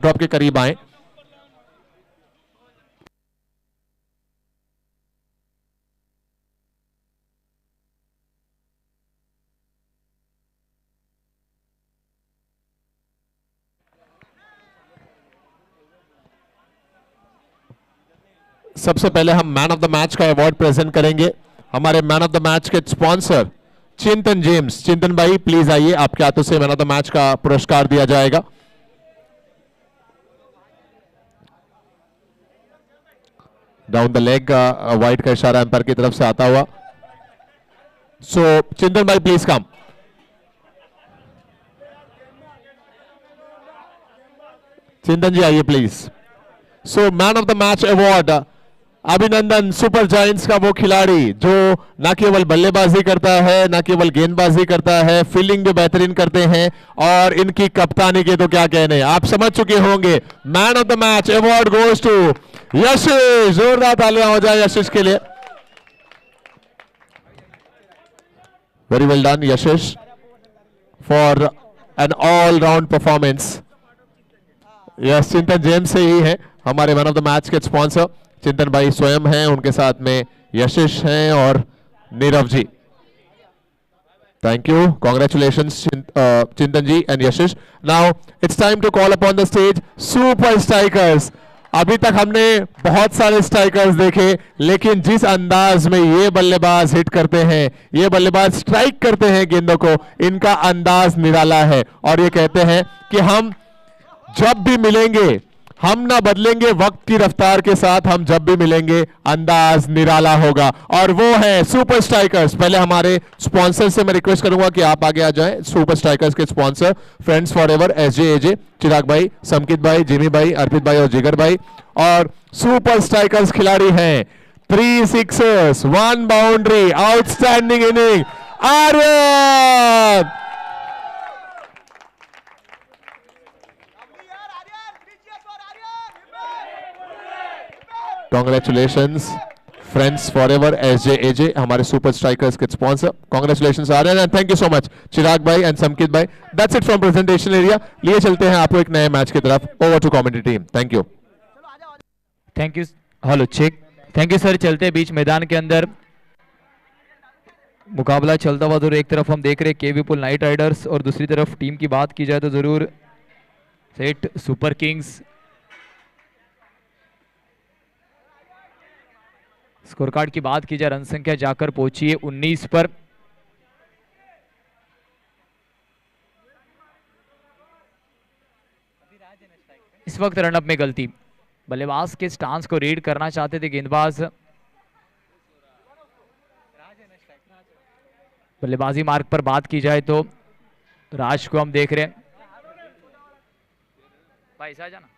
Drop के करीब आए। सबसे पहले हम मैन ऑफ द मैच का अवार्ड प्रेजेंट करेंगे। हमारे मैन ऑफ द मैच के स्पॉन्सर चिंतन जेम्स। चिंतन भाई प्लीज आइए, आपके हाथों से मैन ऑफ द मैच का पुरस्कार दिया जाएगा। डाउन द लेग वाइड का इशारा एम्पायर की तरफ से आता हुआ। सो चिंतन भाई प्लीज कम। चिंतन जी आइए please. So man of the match award अभिनंदन सुपर जायंट्स का वो खिलाड़ी जो न केवल बल्लेबाजी करता है, न केवल गेंदबाजी करता है, फील्डिंग भी बेहतरीन करते हैं और इनकी कप्तानी के तो क्या कहने, आप समझ चुके होंगे। Man of the match award goes to Yashish. जोरदार तालियां हो जाए यशिश के लिए। Very well done Yashish for an all round performance. Yes, Chintan Gems से ही है हमारे मैन ऑफ द मैच के स्पॉन्सर। चिंतन भाई स्वयं हैं, उनके साथ में यशिश हैं और Nirav ji. Thank you, congratulations Chintan ji and Yashish. Now it's time to call upon the stage super strikers. अभी तक हमने बहुत सारे स्ट्राइकर्स देखे, लेकिन जिस अंदाज में ये बल्लेबाज हिट करते हैं, ये बल्लेबाज स्ट्राइक करते हैं गेंदों को, इनका अंदाज निराला है। और ये कहते हैं कि हम जब भी मिलेंगे हम ना बदलेंगे वक्त की रफ्तार के साथ, हम जब भी मिलेंगे अंदाज निराला होगा। और वो है सुपर स्ट्राइकर्स। पहले हमारे स्पॉन्सर से मैं रिक्वेस्ट करूंगा कि आप आगे आ जाएं। सुपर स्ट्राइकर्स के स्पॉन्सर फ्रेंड्स फॉरएवर, एसजे, चिराग भाई, समकित भाई, जिमी भाई, अर्पित भाई और जिगर भाई। और सुपर स्ट्राइकर्स खिलाड़ी हैं 3 sixers 1 boundary, outstanding inning Aryan. Congratulations friends forever SJAJ, हमारे सुपर स्ट्राइकर्स के sponsor. Congratulations Aryan and thank you so much Chirag भाई एंड समकित भाई। That's it from presentation area। लिए चलते हैं आपको एक नए मैच की तरफ। Over to commentary team. Thank you. Thank you. Hello check. Thank you sir. चलते बीच मैदान के अंदर मुकाबला चलता हुआ तो एक तरफ हम देख रहे हैं केवी पुल नाइट राइडर्स और दूसरी तरफ टीम की बात की जाए तो जरूर set super Kings. Score card की बात की जाए रन संख्या जाकर पहुंची है 19 पर। इस वक्त रनअप में गलती, बल्लेबाज के स्टांस को रीड करना चाहते थे गेंदबाज। बल्लेबाजी मार्ग पर बात की जाए तो राज को हम देख रहे हैं। भाई ऐसा जाना।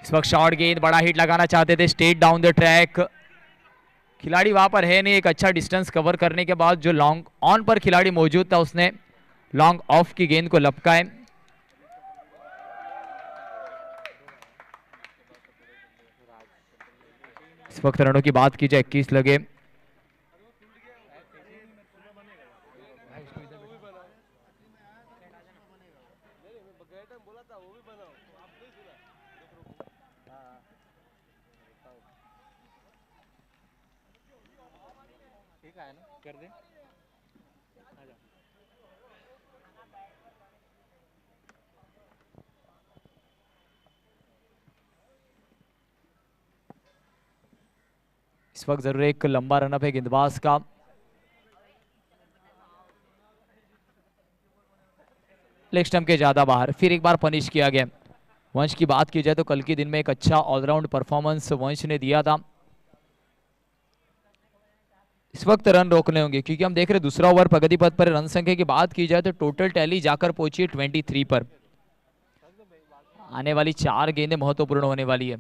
इस वक्त शॉर्ट गेंद, बड़ा हिट लगाना चाहते थे, स्ट्रेट डाउन द ट्रैक। खिलाड़ी वहां पर है नहीं, एक अच्छा डिस्टेंस कवर करने के बाद जो लॉन्ग ऑन पर खिलाड़ी मौजूद था उसने लॉन्ग ऑफ की गेंद को लपकाए। इस वक्त रनों की बात की जाए 21 लगे। इस वक्त जरूर एक लंबा रनअप है गेंदबाज का। लेग स्टंप के ज्यादा बाहर, फिर एक बार पनिश किया गया। वंश की बात की जाए तो कल के दिन में एक अच्छा ऑलराउंड परफॉर्मेंस वंश ने दिया था। इस वक्त रन रोकने होंगे क्योंकि हम देख रहे दूसरा ओवर प्रगति पथ पर। रन संख्या की बात की जाए तो टोटल टैली जाकर पहुंची है 23 पर। आने वाली 4 गेंदें महत्वपूर्ण होने वाली है।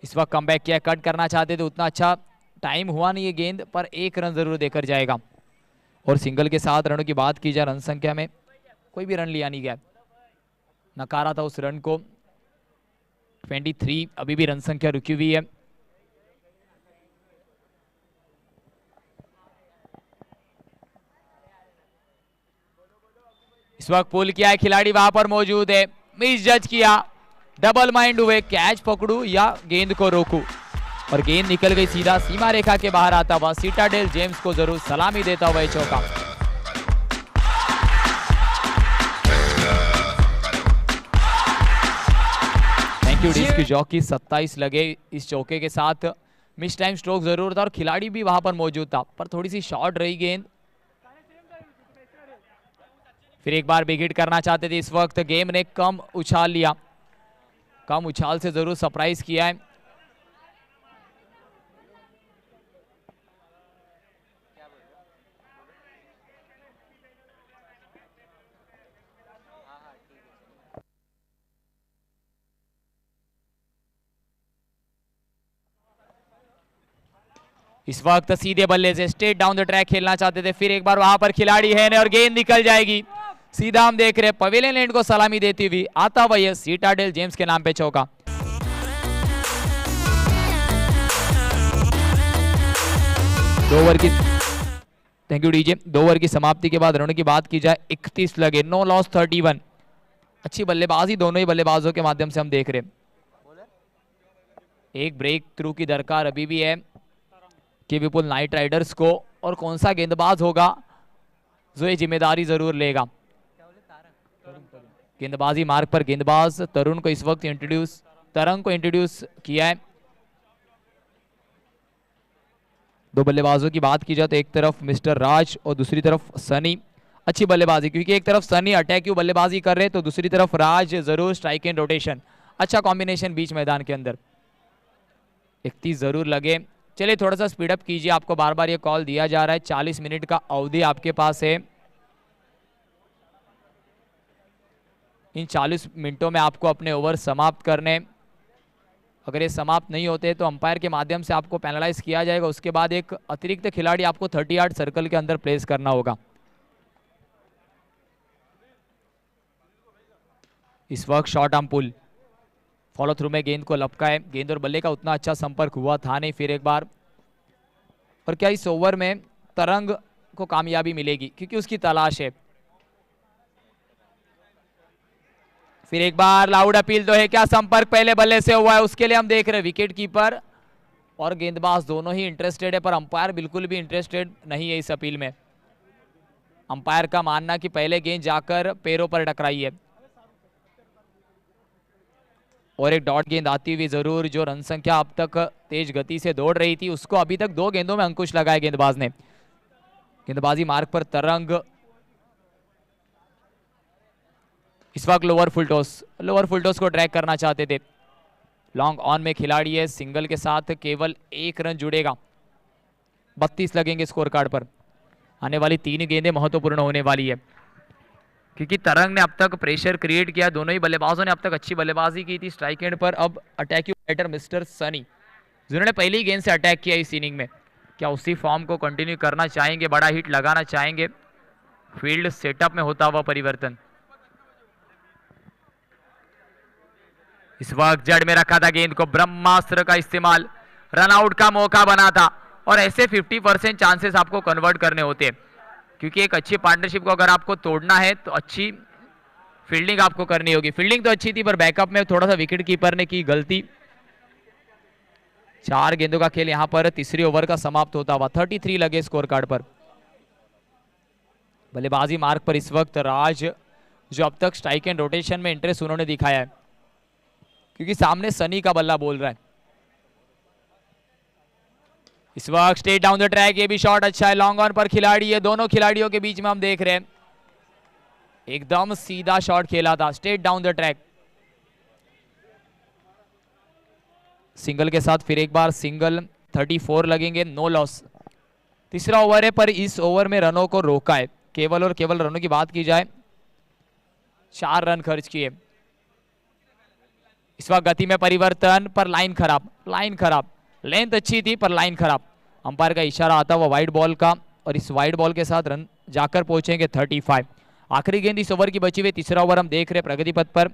इस वक्त कमबैक किया, कट करना चाहते थे, उतना अच्छा टाइम हुआ नहीं है गेंद पर, 1 रन जरूर देकर जाएगा। और सिंगल के साथ रनों की बात की जाए रन संख्या में कोई भी रन लिया नहीं गया, नकारा था उस रन को। 23 अभी भी रन संख्या रुकी हुई है। इस वक्त पुल किया है खिलाड़ी, वहां पर मौजूद है, मिस जज किया, डबल माइंड हुए, कैच पकड़ू या गेंद को रोकू, और गेंद निकल गई सीधा सीमा रेखा के बाहर आता हुआ। सिटाडेल जेम्स को जरूर सलामी देता हुआ चौका। थैंक यू डिस्क जॉकी, 27 लगे इस चौके के साथ। मिस टाइम स्ट्रोक जरूर था और खिलाड़ी भी वहां पर मौजूद था, पर थोड़ी सी शॉर्ट रही गेंद। फिर एक बार विकेट करना चाहते थे इस वक्त, गेम ने कम उछाल लिया, कम उछाल से जरूर सरप्राइज किया है। इस वक्त सीधे बल्ले से स्ट्रेट डाउन द ट्रैक खेलना चाहते थे, फिर एक बार वहां पर खिलाड़ी है और गेंद निकल जाएगी सीधा। हम देख रहे पवेलियन लैंड को सलामी देती हुई आता हुआ यह सिटाडेल जेम्स के नाम पे चौका। दो ओवर की, थैंक यू डीजे, 2 ओवर की समाप्ति के बाद रनों की बात की जाए 31 लगे, नो लॉस 31। अच्छी बल्लेबाजी दोनों ही बल्लेबाजों के माध्यम से हम देख रहे। एक ब्रेक थ्रू की दरकार अभी भी है कि विपुल नाइट राइडर्स को, और कौन सा गेंदबाज होगा जो ये जिम्मेदारी जरूर लेगा। गेंदबाजी मार्ग पर गेंदबाज तरुण को इस वक्त तरंग को इंट्रोड्यूस किया है। दो बल्लेबाजों की बात की जाए तो एक तरफ मिस्टर राज और दूसरी तरफ सनी। अच्छी बल्लेबाजी, क्योंकि एक तरफ सनी अटैक की बल्लेबाजी कर रहे तो दूसरी तरफ राज जरूर स्ट्राइक एंड रोटेशन। अच्छा कॉम्बिनेशन बीच मैदान के अंदर। 31 जरूर लगे। चलिए थोड़ा सा स्पीड अप कीजिए, आपको बार बार ये कॉल दिया जा रहा है। 40 मिनट का अवधि आपके पास है। इन 40 मिनटों में आपको अपने ओवर समाप्त करने, अगर ये समाप्त नहीं होते तो अंपायर के माध्यम से आपको पेनलाइज किया जाएगा। उसके बाद एक अतिरिक्त खिलाड़ी आपको 30 यार्ड सर्कल के अंदर प्लेस करना होगा। इस वक्त short arm pull follow through में गेंद को लपकाए, गेंद और बल्ले का उतना अच्छा संपर्क हुआ था नहीं। फिर एक बार, और क्या इस ओवर में तरंग को कामयाबी मिलेगी, क्योंकि उसकी तलाश है। फिर एक बार लाउड अपील तो है, क्या संपर्क पहले बल्ले से हुआ है उसके लिए हम देख रहे हैं। विकेट कीपर और गेंदबाज दोनों ही इंटरेस्टेड है, पर अंपायर बिल्कुल भी इंटरेस्टेड नहीं है इस अपील में। अंपायर का मानना कि पहले गेंद जाकर पैरों पर टकराई है, और एक डॉट गेंद आती हुई जरूर, जो रन संख्या अब तक तेज गति से दौड़ रही थी उसको अभी तक 2 गेंदों में अंकुश लगाया गेंदबाज ने। गेंदबाजी मार्ग पर तरंग। इस वक्त लोअर फुल टॉस को ट्रैक करना चाहते थे। लॉन्ग ऑन में खिलाड़ी है, सिंगल के साथ केवल 1 रन जुड़ेगा। 32 लगेंगे स्कोर कार्ड पर। आने वाली 3 गेंदें महत्वपूर्ण होने वाली है, क्योंकि तरंग ने अब तक प्रेशर क्रिएट किया। दोनों ही बल्लेबाजों ने अब तक अच्छी बल्लेबाजी की थी स्ट्राइक एंड पर। अब अटैकिंग बैटर मिस्टर सनी, जिन्होंने पहली गेंद से अटैक किया इस इनिंग में, क्या उसी फॉर्म को कंटिन्यू करना चाहेंगे, बड़ा हिट लगाना चाहेंगे? फील्ड सेटअप में होता हुआ परिवर्तन। इस वक्त जड़ में रखा था गेंद को, ब्रह्मास्त्र का इस्तेमाल, रन आउट का मौका बना था, और ऐसे 50% चांसेस आपको कन्वर्ट करने होते हैं, क्योंकि एक अच्छी पार्टनरशिप को अगर आपको तोड़ना है तो अच्छी फील्डिंग आपको करनी होगी। फील्डिंग तो अच्छी थी, पर बैकअप में थोड़ा सा विकेट कीपर ने की गलती। 4 गेंदों का खेल यहां पर तीसरे ओवर का समाप्त होता हुआ। 33 लगे स्कोर कार्ड पर। बल्लेबाजी मार्ग पर इस वक्त राज, जो अब तक स्ट्राइक एंड रोटेशन में इंटरेस्ट उन्होंने दिखाया है, क्योंकि सामने सनी का बल्ला बोल रहा है। इस वक्त स्ट्रेट डाउन द ट्रैक, ये भी शॉट अच्छा है। लॉन्ग ऑन पर खिलाड़ी है, दोनों खिलाड़ियों के बीच में हम देख रहे हैं एकदम सीधा शॉट खेला था straight down the track. Single के साथ फिर एक बार सिंगल, 34 लगेंगे, नो लॉस। तीसरा ओवर है, पर इस ओवर में रनों को रोका है। केवल और केवल रनों की बात की जाए 4 रन खर्च किए। इस वक्त गति में परिवर्तन, पर लाइन खराब। लेंथ अच्छी थी पर लाइन खराब। अंपायर का इशारा आता हुआ वाइड बॉल का, और इस वाइड बॉल के साथ रन जाकर पहुंचेंगे 35। आखिरी गेंद इस ओवर की बची हुई, तीसरा ओवर हम देख रहे प्रगति पथ पर।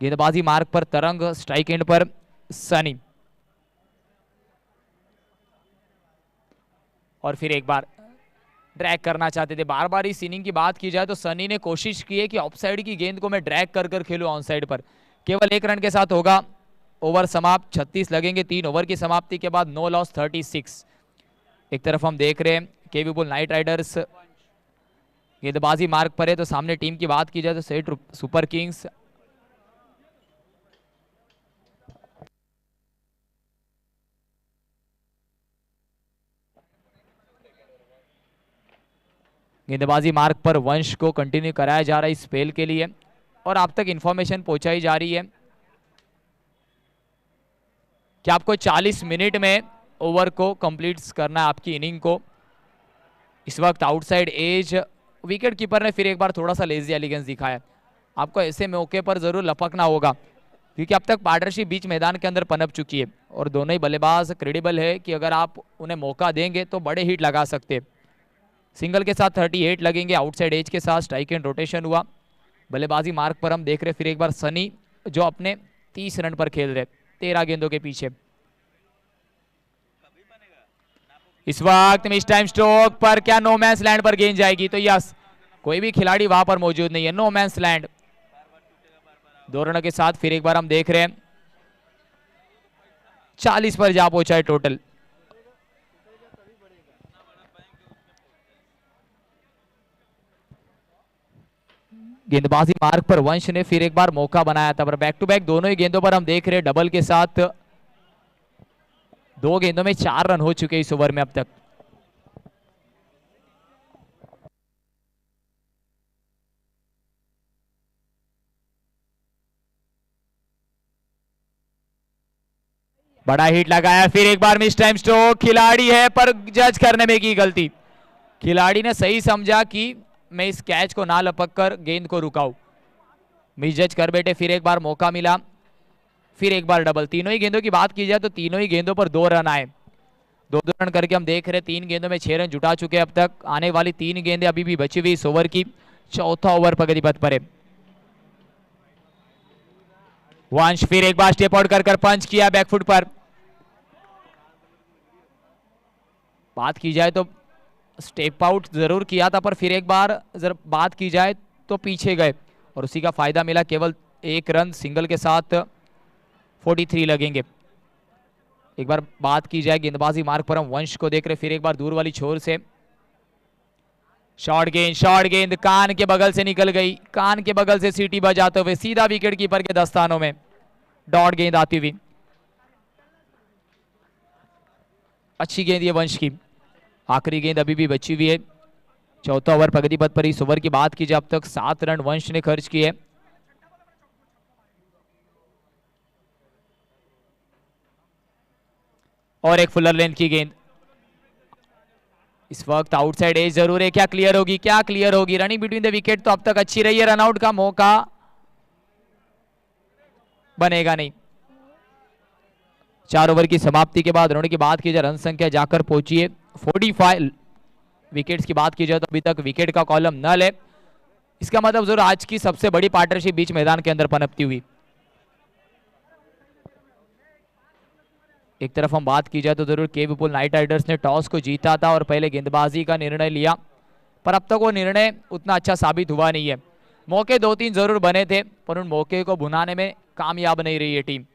गेंदबाजी मार्ग पर तरंग, स्ट्राइक एंड पर सनी। और फिर एक बार ड्रैग करना चाहते थे। बार बार इस इनिंग की बात की जाए तो सनी ने कोशिश की है कि ऑफसाइड की गेंद को मैं ड्रैग कर कर खेलूं ऑन साइड पर। केवल 1 रन के साथ होगा ओवर समाप्त, 36 लगेंगे 3 ओवर की समाप्ति के बाद। No loss 36। एक तरफ हम देख रहे हैं केवी बुल नाइट राइडर्स गेंदबाजी मार्ग पर है, तो सामने टीम की बात की जाए तो सेट सुपर किंग्स। गेंदबाजी मार्ग पर वंश को कंटिन्यू कराया जा रहा है इस स्पेल के लिए, और आप तक इंफॉर्मेशन पहुंचाई जा रही है कि आपको 40 मिनट में ओवर को कंप्लीट करना है, आपकी इनिंग को। इस वक्त आउटसाइड एज विकेट कीपर ने फिर एक बार थोड़ा सा लेजी एलिगेंस दिखाया। आपको ऐसे मौके पर जरूर लपकना होगा, क्योंकि अब तक पार्टनरशिप बीच मैदान के अंदर पनप चुकी है और दोनों ही बल्लेबाज क्रेडिबल है कि अगर आप उन्हें मौका देंगे तो बड़े हिट लगा सकते। सिंगल के साथ 38 लगेंगे, आउटसाइड एज के साथ स्ट्राइक एंड रोटेशन हुआ। बल्लेबाजी मार्ग पर हम देख रहे फिर एक बार सनी, जो अपने 30 रन पर खेल रहे 13 गेंदों के पीछे। इस वक्त मिस टाइम स्ट्रोक पर क्या नो मैंस लैंड पर गेंद जाएगी? तो यस, कोई भी खिलाड़ी वहां पर मौजूद नहीं है, नो मैंस लैंड। 2 रनों के साथ फिर एक बार हम देख रहे हैं 40 पर जा पहुंचा है टोटल। गेंदबाजी मार्ग पर वंश ने फिर एक बार मौका बनाया था, पर बैक टू बैक दोनों ही गेंदों पर हम देख रहे हैं डबल के साथ 2 गेंदों में 4 रन हो चुके इस ओवर में अब तक। बड़ा हिट लगाया, फिर एक बार मिस टाइम स्ट्रोक। खिलाड़ी है पर जज करने में की गलती। खिलाड़ी ने सही समझा कि मैं इस कैच को ना लपक कर गेंद को रुकाऊं, मिस जज कर बैठे। फिर एक बार मौका मिला, फिर एक बार डबल। तीनों ही गेंदों की बात की जाए तो तीनों ही गेंदों पर 2 रन आए। 2-2 रन करके हम देख रहे 3 गेंदों में 6 रन जुटा चुके अब तक। आने वाली 3 गेंदें अभी भी बची हुई इस ओवर की। चौथा ओवर प्रगति पथ पर है। वंश फिर एक बार स्टेप आउट कर पंच किया बैकफुट पर। बात की जाए तो स्टेप आउट जरूर किया था, पर फिर एक बार जरा बात की जाए तो पीछे गए और उसी का फायदा मिला। केवल 1 रन सिंगल के साथ 43 लगेंगे। एक बार बात की जाए गेंदबाजी मार्ग पर हम वंश को देख रहे फिर एक बार दूर वाली छोर से। शॉर्ट गेंद कान के बगल से निकल गई। कान के बगल से सीटी बजाते हुए सीधा विकेट कीपर के दस्तानों में डॉट गेंद आती हुई। अच्छी गेंद ये वंश की। आखिरी गेंद अभी भी बची हुई है। चौथा ओवर प्रगति पथ पर। इस ओवर की बात की जाए अब तक 7 रन वंश ने खर्च किए। और एक फुलर लेंथ की गेंद। इस वक्त आउटसाइड एज जरूर है, क्या क्लियर होगी? क्या क्लियर होगी? रनिंग बिटवीन द विकेट तो अब तक अच्छी रही है, रनआउट का मौका बनेगा नहीं। 4 ओवर की समाप्ति के बाद रनों की बात की जाए, रन संख्या जाकर पहुंची है 45। विकेट्स की बात की जाए तो अभी तक विकेट का कॉलम नल है। इसका मतलब जरूर आज की सबसे बड़ी पार्टनरशिप बीच मैदान के अंदर पनपती हुई। एक तरफ हम बात की जाए तो जरूर केवी बुल नाइट राइडर्स ने टॉस को जीता था और पहले गेंदबाजी का निर्णय लिया, पर अब तक वो निर्णय उतना अच्छा साबित हुआ नहीं है। मौके 2-3 जरूर बने थे, पर उन मौके को भुनाने में कामयाब नहीं रही है टीम।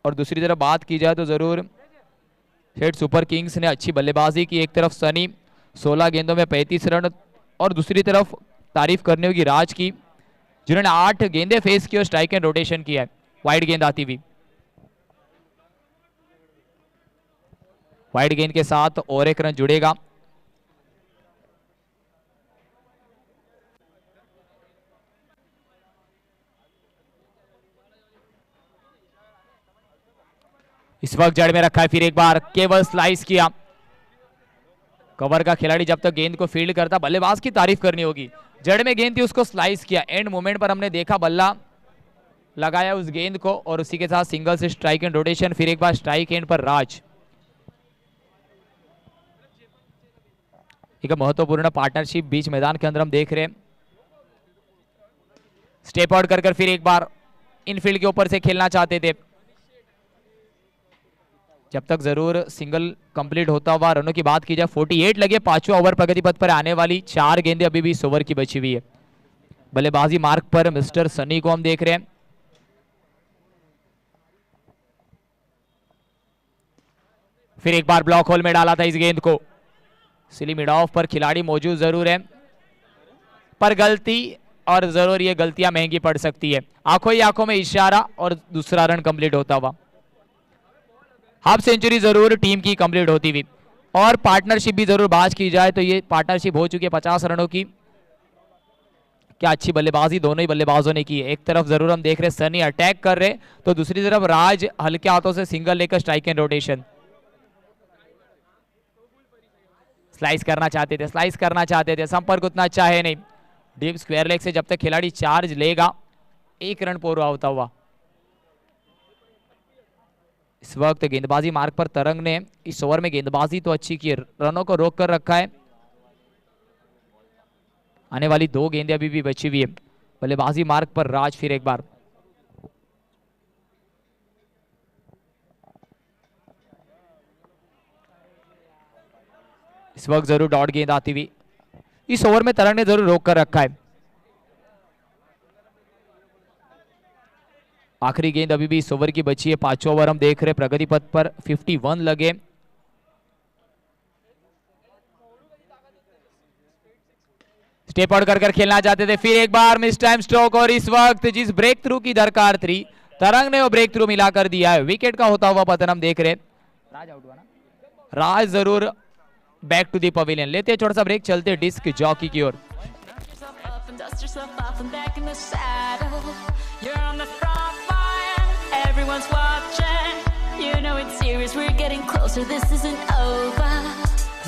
और दूसरी तरफ बात की जाए तो जरूर हेड सुपर किंग्स ने अच्छी बल्लेबाजी की। एक तरफ सनी 16 गेंदों में 35 रन, और दूसरी तरफ तारीफ करने होगी राज की, जिन्होंने 8 गेंदें फेस की और स्ट्राइक एंड रोटेशन किया है वाइड गेंद आती हुई। वाइड गेंद के साथ और 1 रन जुड़ेगा। इस वक्त जड़ में रखा है, फिर एक बार केवल स्लाइस किया। कवर का खिलाड़ी जब तक गेंद को फील्ड करता, बल्लेबाज की तारीफ करनी होगी। जड़ में गेंद थी, उसको स्लाइस किया। एंड मोमेंट पर हमने देखा बल्ला लगाया उस गेंद को, और उसी के साथ सिंगल से स्ट्राइक एंड रोटेशन। फिर एक बार स्ट्राइक एंड पर राज। एक महत्वपूर्ण पार्टनरशिप बीच मैदान के अंदर हम देख रहे हैं। स्टेप आउट कर फिर एक बार इनफील्ड के ऊपर से खेलना चाहते थे। जब तक जरूर सिंगल कंप्लीट होता हुआ रनों की बात की जाए 48 लगे, पांचवा ओवर प्रगति पथ पर आने वाली, 4 गेंदें अभी भी इस ओवर की बची हुई है। बल्लेबाजी मार्ग पर मिस्टर सनी को हम देख रहे हैं। फिर एक बार ब्लॉक होल में डाला था इस गेंद को, सिली मिड ऑफ पर खिलाड़ी मौजूद जरूर है, पर गलती, और जरूर ये गलतियां महंगी पड़ सकती है। आंखों ही आंखों में इशारा और दूसरा रन कंप्लीट होता हुआ, हाफ सेंचुरी जरूर टीम की कंप्लीट होती हुई। और पार्टनरशिप भी जरूर बात की जाए तो ये पार्टनरशिप हो चुकी है 50 रनों की। क्या अच्छी बल्लेबाजी दोनों ही बल्लेबाजों ने की है। एक तरफ जरूर हम देख रहे सनी अटैक कर रहे, तो दूसरी तरफ राज हल्के हाथों से सिंगल लेकर स्ट्राइक एंड रोटेशन। स्लाइस करना चाहते थे, संपर्क उतना अच्छा है नहीं। डीप स्क्वायर लेग से जब तक खिलाड़ी चार्ज लेगा, 1 रन पूरा होता हुआ। इस वक्त गेंदबाजी मार्ग पर तरंग ने इस ओवर में गेंदबाजी तो अच्छी की है, रनों को रोक कर रखा है। आने वाली 2 गेंदें अभी भी बची हुई है। बल्लेबाजी मार्ग पर राज फिर एक बार, इस वक्त जरूर डॉट गेंद आती हुई। इस ओवर में तरंग ने जरूर रोक कर रखा है। आखिरी गेंद अभी भी इस ओवर की बची है। 5वां ओवर हम देख रहे प्रगति पथ पर, 51 लगे। स्टेप आउट कर खेलना चाहते थे, फिर एक बार मिस टाइम स्ट्रोक, और इस वक्त जिस ब्रेक थ्रू की दरकार थी तरंग ने वो ब्रेक थ्रू मिला कर दिया है। विकेट का होता हुआ पतन हम देख रहे। राज आउट हुआ ना, राज जरूर बैक टू दी पवेलियन लेते, छोटा सा ब्रेक, चलते डिस्क जॉकी की ओर। Everyone's watching, you know it's serious, we're getting closer, this isn't over,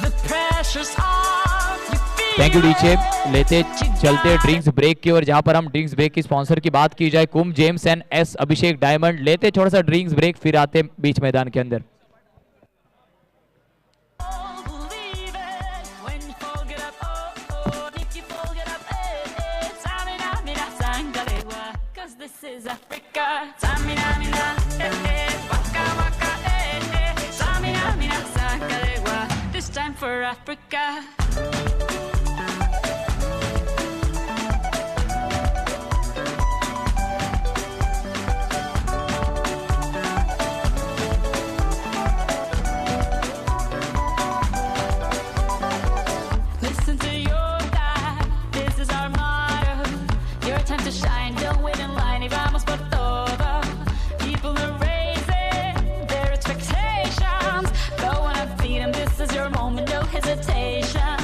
the pressure's on, you feel thank you DJ. लेते चलते ड्रिंक्स ब्रेक की ओर, जहां पर हम ड्रिंक्स ब्रेक की स्पॉन्सर की बात की जाए कुम James and S Abhishek diamond. लेते छोटा सा ड्रिंक्स ब्रेक, फिर आते बीच मैदान के अंदर। This is Africa. Samina mina, waka waka, Samina mina, sakarewa. This time for Africa. Listen to your dad. This is our motto. Your time to shine. Don't wait in line. Y vamos por todo. People are raising their expectations. Go on and feed them. This is your moment. No hesitation.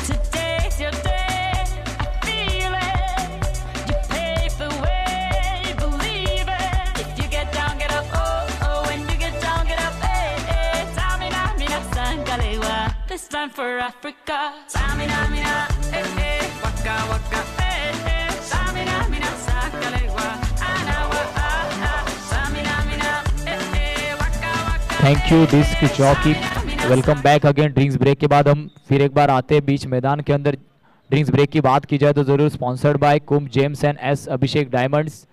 Today's your day. I feel it. You pave the way. Believe it. If you get down, get up. Oh, oh. When you get down, get up. Hey, hey. Samina, mina, sangalewa. This time for Africa. Samina, mina, hey, hey. Waka, waka, hey, hey. Samina, mina, sangalewa. Anawa, ah, ah. Samina, mina, hey, hey. Waka, waka. Thank you disc jockey. Welcome back again. Drinks break के बाद हम फिर एक बार आते हैं बीच मैदान के अंदर। ड्रिंक्स ब्रेक की बात की जाए तो जरूर स्पॉन्सर्ड बाय कुम James and S Abhishek diamonds.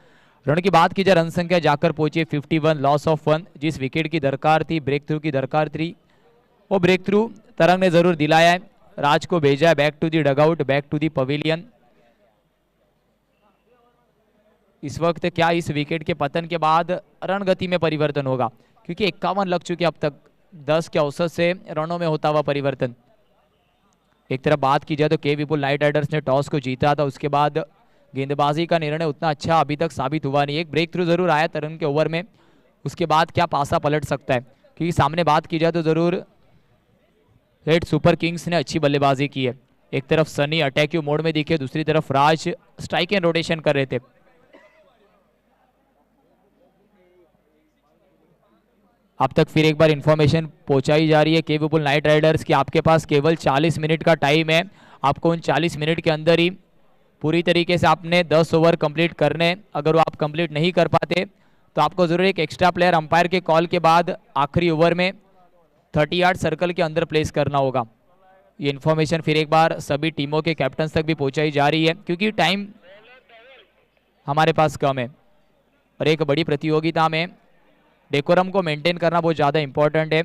Run की बात की जाए, रन संख्या जाकर पहुंची 51, लॉस ऑफ 1। जिस विकेट की दरकार थी, ब्रेक थ्रू की दरकार थी, वो ब्रेक थ्रू तरंग ने जरूर दिलाया है। राज को भेजा है back to the dugout, back to the pavilion. इस वक्त क्या इस विकेट के पतन के बाद रन गति में परिवर्तन होगा, क्योंकि 51 लग चुके अब तक, 10 के औसत से रनों में होता हुआ परिवर्तन। एक तरफ बात की जाए तो के विपुल नाइट राइडर्स ने टॉस को जीता था, उसके बाद गेंदबाजी का निर्णय उतना अच्छा अभी तक साबित हुआ नहीं। एक ब्रेक थ्रू जरूर आया तरंग के ओवर में, उसके बाद क्या पासा पलट सकता है, क्योंकि सामने बात की जाए तो जरूर रेड सुपर किंग्स ने अच्छी बल्लेबाजी की है। एक तरफ सनी अटैकिव मोड में दिखे, दूसरी तरफ राज स्ट्राइक एंड रोटेशन कर रहे थे। अब तक फिर एक बार इंफॉर्मेशन पहुंचाई जा रही है के विपुल नाइट राइडर्स की आपके पास केवल 40 मिनट का टाइम है। आपको उन 40 मिनट के अंदर ही पूरी तरीके से आपने 10 ओवर कंप्लीट करने। अगर वो आप कंप्लीट नहीं कर पाते तो आपको जरूर एक एक्स्ट्रा प्लेयर अंपायर के कॉल के बाद आखिरी ओवर में 30 यार्ड सर्कल के अंदर प्लेस करना होगा। ये इन्फॉर्मेशन फिर एक बार सभी टीमों के कैप्टन तक भी पहुंचाई जा रही है, क्योंकि टाइम हमारे पास कम है, और एक बड़ी प्रतियोगिता में डेकोरम को मेंटेन करना बहुत ज़्यादा इंपॉर्टेंट है।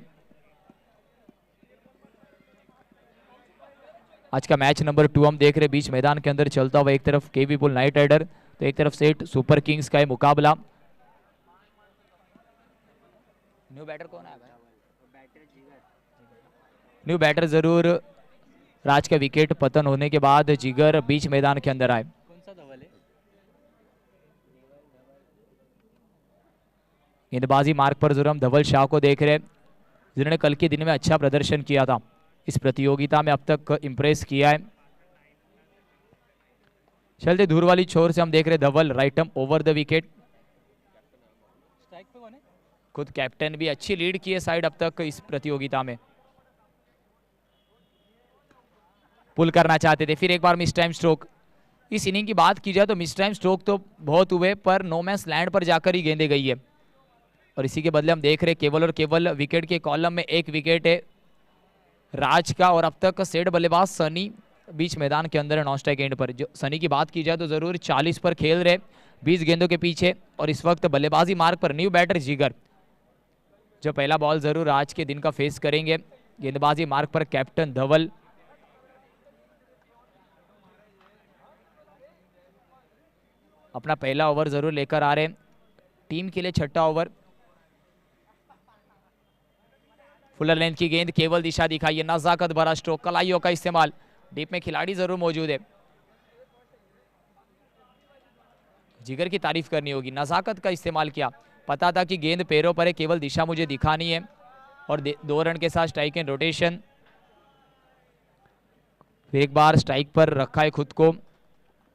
आज का मैच नंबर 2 हम देख रहे बीच मैदान के अंदर चलता हुआ, एक तरफ केवी पुल नाइट राइडर तो एक तरफ सेठ सुपर किंग्स का है मुकाबला। न्यू बैटर कौन है? न्यू बैटर जरूर राज का विकेट पतन होने के बाद जिगर बीच मैदान के अंदर आए। गेंदबाजी मार्ग पर जरूर हम धवल शाह को देख रहे हैं, जिन्होंने कल के दिन में अच्छा प्रदर्शन किया था, इस प्रतियोगिता में अब तक इंप्रेस किया है। चलते दूर वाली छोर से हम देख रहे धवल राइटम ओवर द विकेट। खुद कैप्टन भी अच्छी लीड की है साइड अब तक इस प्रतियोगिता में। पुल करना चाहते थे, फिर एक बार मिस टाइम स्ट्रोक। इस इनिंग की बात की जाए तो मिस टाइम स्ट्रोक तो बहुत हुए, पर नो मैच लैंड पर जाकर ही गेंदे गई है, और इसी के बदले हम देख रहे केवल और केवल विकेट के कॉलम में एक विकेट है राज का, और अब तक सेठ बल्लेबाज सनी बीच मैदान के अंदर है नॉन स्ट्राइक एंड पर। जो सनी की बात की जाए तो जरूर 40 पर खेल रहे 20 गेंदों के पीछे, और इस वक्त बल्लेबाजी मार्ग पर न्यू बैटर जिगर, जो पहला बॉल जरूर आज के दिन का फेस करेंगे। गेंदबाजी मार्ग पर कैप्टन धवल। अपना पहला ओवर जरूर लेकर आ रहे टीम के लिए, छठा ओवर। फुलर लेंथ की गेंद, केवल दिशा दिखाइए, नजाकत भरा स्ट्रोक, कलाइयों का इस्तेमाल, डीप में खिलाड़ी जरूर मौजूद है। जिगर की तारीफ करनी होगी, नजाकत का इस्तेमाल किया, पता था कि गेंद पैरों पर है, केवल दिशा मुझे दिखानी है, और 2 रन के साथ स्ट्राइक एंड रोटेशन। फिर एक बार स्ट्राइक पर रखा है खुद को,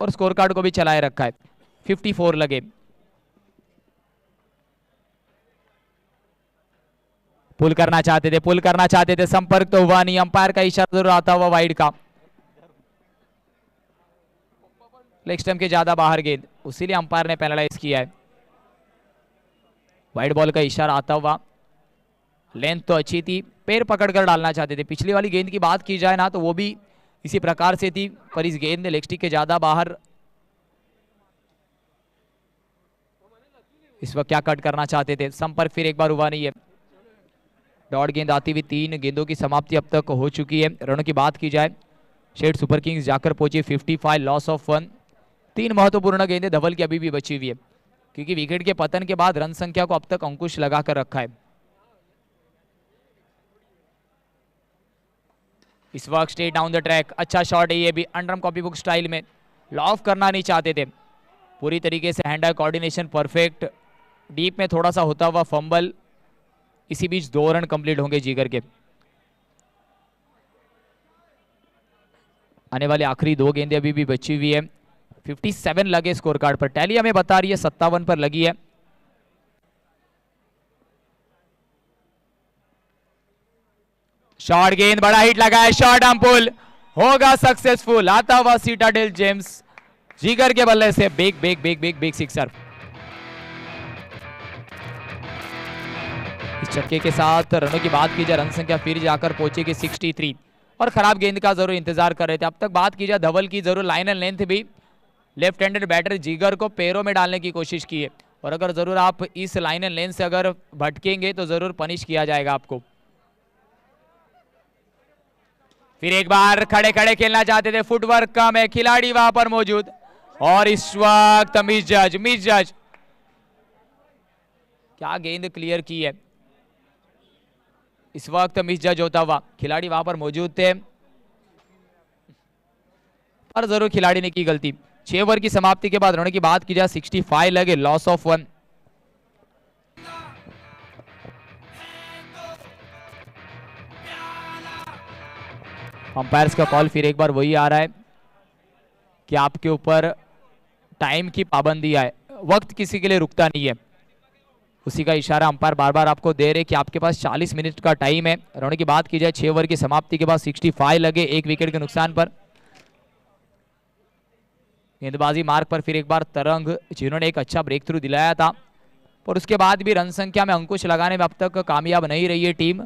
और स्कोर कार्ड को भी चलाए रखा है। 54 लगे। पुल करना चाहते थे, संपर्क तो हुआ नहीं, अंपायर का इशारा जरूर आता हुआ वाइड का। लेग स्टंप के ज्यादा बाहर गेंद, उसीलिए अंपायर ने पेनलाइज किया है। वाइड बॉल का इशारा आता हुआ, लेंथ तो अच्छी थी, पैर पकड़कर डालना चाहते थे। पिछली वाली गेंद की बात की जाए ना तो वो भी इसी प्रकार से थी, पर इस गेंद ने लेग स्टिक के ज्यादा बाहर। इस वक्त क्या कट करना चाहते थे, संपर्क फिर एक बार हुआ नहीं है। डॉट गेंद आती हुई 3 गेंदों की समाप्ति अब तक हो चुकी है। रनों की बात की जाए, शेड सुपर किंग्स जाकर पहुंची 55, लॉस ऑफ 1। 3 महत्वपूर्ण गेंदें धवल की अभी भी बची हुई है, क्योंकि विकेट के पतन के बाद रन संख्या को अब तक अंकुश लगाकर रखा है। इस वक्त स्ट्रेट डाउन द ट्रैक, अच्छा शॉट है ये भी, अंडरम कॉपी बुक स्टाइल में। लॉफ करना नहीं चाहते थे, पूरी तरीके से hand eye coordination perfect, deep में थोड़ा सा होता हुआ फंबल। इसी बीच 2 रन कंप्लीट होंगे जिगर के। आने वाले आखिरी 2 गेंदें अभी भी बची हुई है। 57 लगे स्कोर कार्ड पर, टैली हमें बता रही है 57 पर लगी है। शॉर्ट गेंद, बड़ा हिट लगा है, शॉर्ट आर्म पुल होगा सक्सेसफुल। आता हुआ सीटाडेल जेम्स जिगर के बल्ले से big big big big big sixer. इस छक्के के साथ रनों की बात की जाए, रन संख्या फिर जाकर पहुंचेगी 63, और खराब गेंद का जरूर इंतजार कर रहे थे। अब तक बात की जाए धवल की, जरूर लाइन एंड लेंथ भी लेफ्ट हैंडेड बैटर जिगर को पैरों में डालने की कोशिश की है, और अगर जरूर आप इस लाइन एंड लेंथ से अगर भटकेंगे तो जरूर पनिश किया जाएगा आपको। फिर एक बार खड़े खड़े खेलना चाहते थे, फुटवर्क कम है, खिलाड़ी वहां पर मौजूद, और इस वक्त मिस जज क्या गेंद क्लियर की है। इस वक्त मिस जज होता हुआ, खिलाड़ी वहां पर मौजूद थे, पर जरूर खिलाड़ी ने की गलती। 6 ओवर की समाप्ति के बाद रनों की बात की जाए 65 लगे, लॉस ऑफ 1। अंपायर्स का कॉल फिर एक बार वही आ रहा है कि आपके ऊपर टाइम की पाबंदी है, वक्त किसी के लिए रुकता नहीं है। उसी का इशारा अंपायर बार बार आपको दे रहे कि आपके पास 40 मिनट का टाइम है। रनों की बात की जाए 6 ओवर की समाप्ति के बाद 65 लगे, 1 विकेट के नुकसान पर। गेंदबाजी मार्ग पर फिर एक बार तरंग, जिन्होंने एक अच्छा ब्रेक थ्रू दिलाया था, पर उसके बाद भी रन संख्या में अंकुश लगाने में अब तक कामयाब नहीं रही है टीम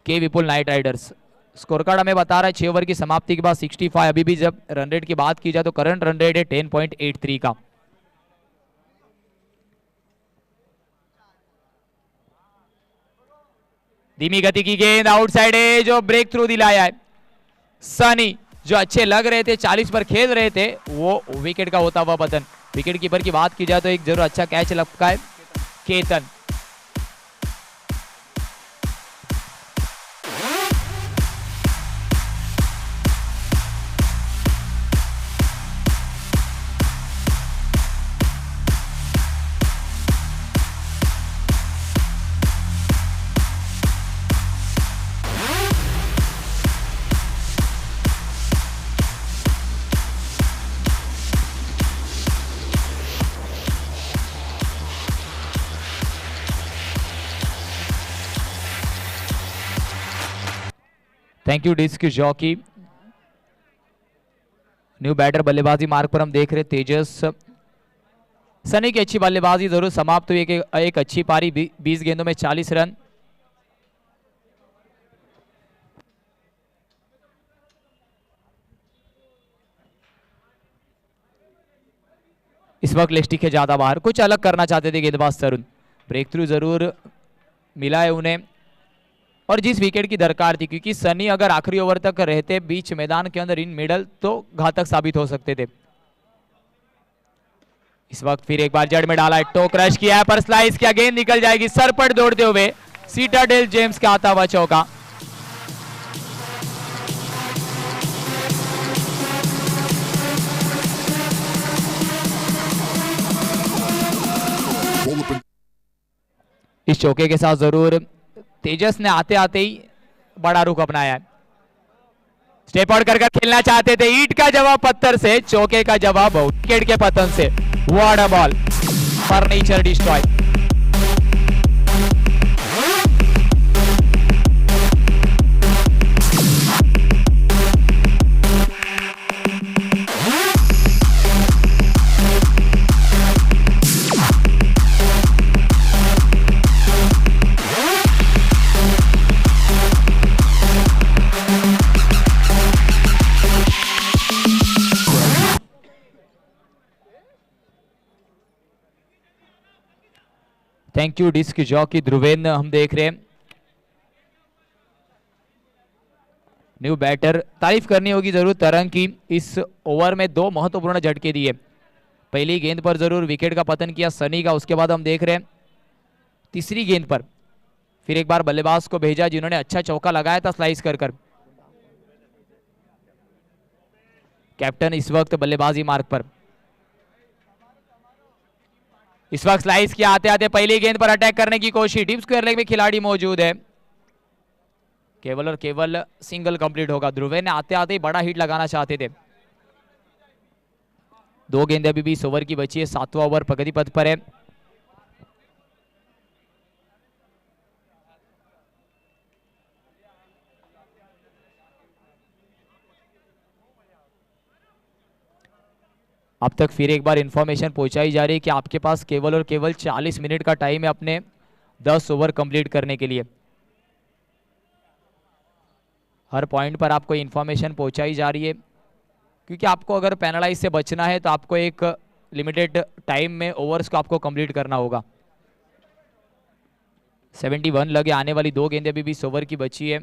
के विपुल नाइट राइडर्स। स्कोर कार्ड हमें बता रहा है 6 ओवर की समाप्ति के बाद 65। अभी भी जब रन रेट की बात की जाए तो करंट रन रेट है 10.83 का। धीमी गति की गेंद आउटसाइड एज और ब्रेक थ्रू दिलाया है सनी। जो अच्छे लग रहे थे 40 पर खेल रहे थे वो विकेट का होता हुआ पतन। विकेट कीपर की बात की जाए तो एक जरूर अच्छा कैच लपका है Ketan. Thank you disc jockey. New batter बल्लेबाजी मार्ग पर हम देख रहे तेजस सनी की अच्छी बल्लेबाजी जरूर समाप्त हुई। एक अच्छी पारी 20 गेंदों में 40 रन। इस वक्त लिस्टिक है ज्यादा बाहर, कुछ अलग करना चाहते थे गेंदबाज तरुण। ब्रेक थ्रू जरूर मिला है उन्हें और जिस विकेट की दरकार थी, क्योंकि सनी अगर आखिरी ओवर तक रहते बीच मैदान के अंदर इन मिडल तो घातक साबित हो सकते थे। इस वक्त फिर एक बार जड़ में डाला है, टो क्रश किया है पर स्लाइस किया, गेंद निकल जाएगी सरपट दौड़ते हुए। सीटाडेल जेम्स का आता हुआ चौका। इस चौके के साथ जरूर तेजस ने आते आते ही बड़ा रुख अपनाया है। स्टेप आउट कर खेलना चाहते थे, ईट का जवाब पत्थर से, चौके का जवाब विकेट के पतन से। What a ball, furniture destroy. Thank you disc jockey Dhruvendra. हम देख रहे हैं न्यू बैटर, तारीफ करनी होगी जरूर तरंग की। इस ओवर में 2 महत्वपूर्ण झटके दिए। पहली गेंद पर जरूर विकेट का पतन किया सनी का, उसके बाद हम देख रहे हैं तीसरी गेंद पर फिर एक बार बल्लेबाज को भेजा जिन्होंने अच्छा चौका लगाया था स्लाइस कर। कैप्टन इस वक्त बल्लेबाजी मार्ग पर। इस वक्त स्लाइस किया आते आते पहली गेंद पर अटैक करने की कोशिश। डीप स्क्वायर लेग में खिलाड़ी मौजूद है, केवल और केवल सिंगल कंप्लीट होगा। ध्रुवे ने आते आते ही बड़ा हिट लगाना चाहते थे। 2 गेंदें अभी भी इस ओवर की बची है। 7वां ओवर प्रगति पथ पर है। अब तक फिर एक बार इंफॉर्मेशन पहुंचाई जा रही है कि आपके पास केवल और केवल 40 मिनट का टाइम है अपने 10 ओवर कंप्लीट करने के लिए। हर पॉइंट पर आपको इंफॉर्मेशन पहुंचाई जा रही है, क्योंकि आपको अगर पेनलाइज से बचना है तो आपको एक लिमिटेड टाइम में ओवर्स को आपको कंप्लीट करना होगा। 71 लगे, आने वाली 2 गेंदें अभी भी इस ओवर की बची है।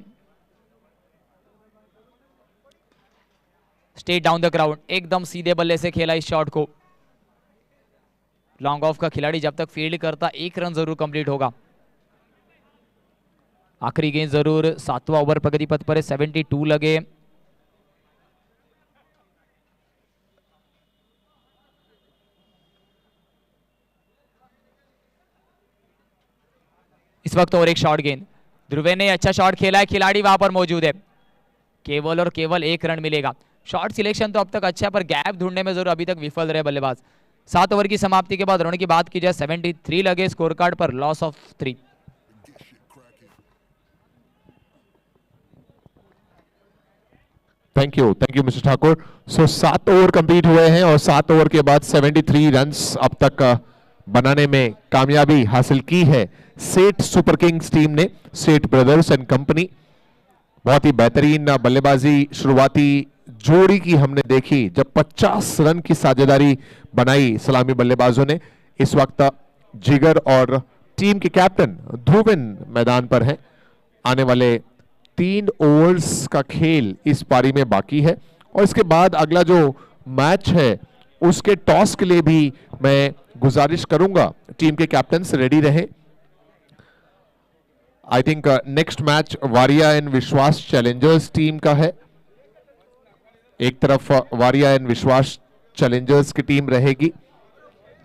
स्ट्रेट डाउन द ग्राउंड, एकदम सीधे बल्ले से खेला इस शॉट को। लॉन्ग ऑफ का खिलाड़ी जब तक फील्ड करता 1 रन जरूर कंप्लीट होगा। आखिरी गेंद जरूर 7वां ओवर प्रगति पथ पर है। 72 लगे। इस वक्त और एक शॉट गेंद, ध्रुवे ने अच्छा शॉट खेला है, खिलाड़ी वहां पर मौजूद है। केवल और केवल 1 रन मिलेगा। शॉट सिलेक्शन तो अब तक अच्छा है पर गैप ढूंढने में जरूर अभी तक विफल रहे बल्लेबाज। 7 ओवर की समाप्ति के बाद रन की बात की जाए 73 लगे स्कोर कार्ड पर, loss of 3। Thank you mister Thakur. So 7 over complete हुए हैं और 7 ओवर के बाद 73 रन्स अब तक बनाने में कामयाबी हासिल की है सेठ सुपर किंग्स टीम ने, सेठ ब्रदर्स एंड कंपनी। बहुत ही बेहतरीन बल्लेबाजी शुरुआती जोड़ी की हमने देखी जब 50 रन की साझेदारी बनाई सलामी बल्लेबाजों ने। इस वक्त जिगर और टीम के कैप्टन ध्रुवन मैदान पर हैं आने वाले 3 ओवर्स का खेल इस पारी में बाकी है और इसके बाद अगला जो मैच है उसके टॉस के लिए भी मैं गुजारिश करूंगा टीम के कैप्टन्स रेडी रहे। I think next match Variya and Vishwas challengers team का है। एक तरफ वारिया एंड विश्वास चैलेंजर्स की टीम रहेगी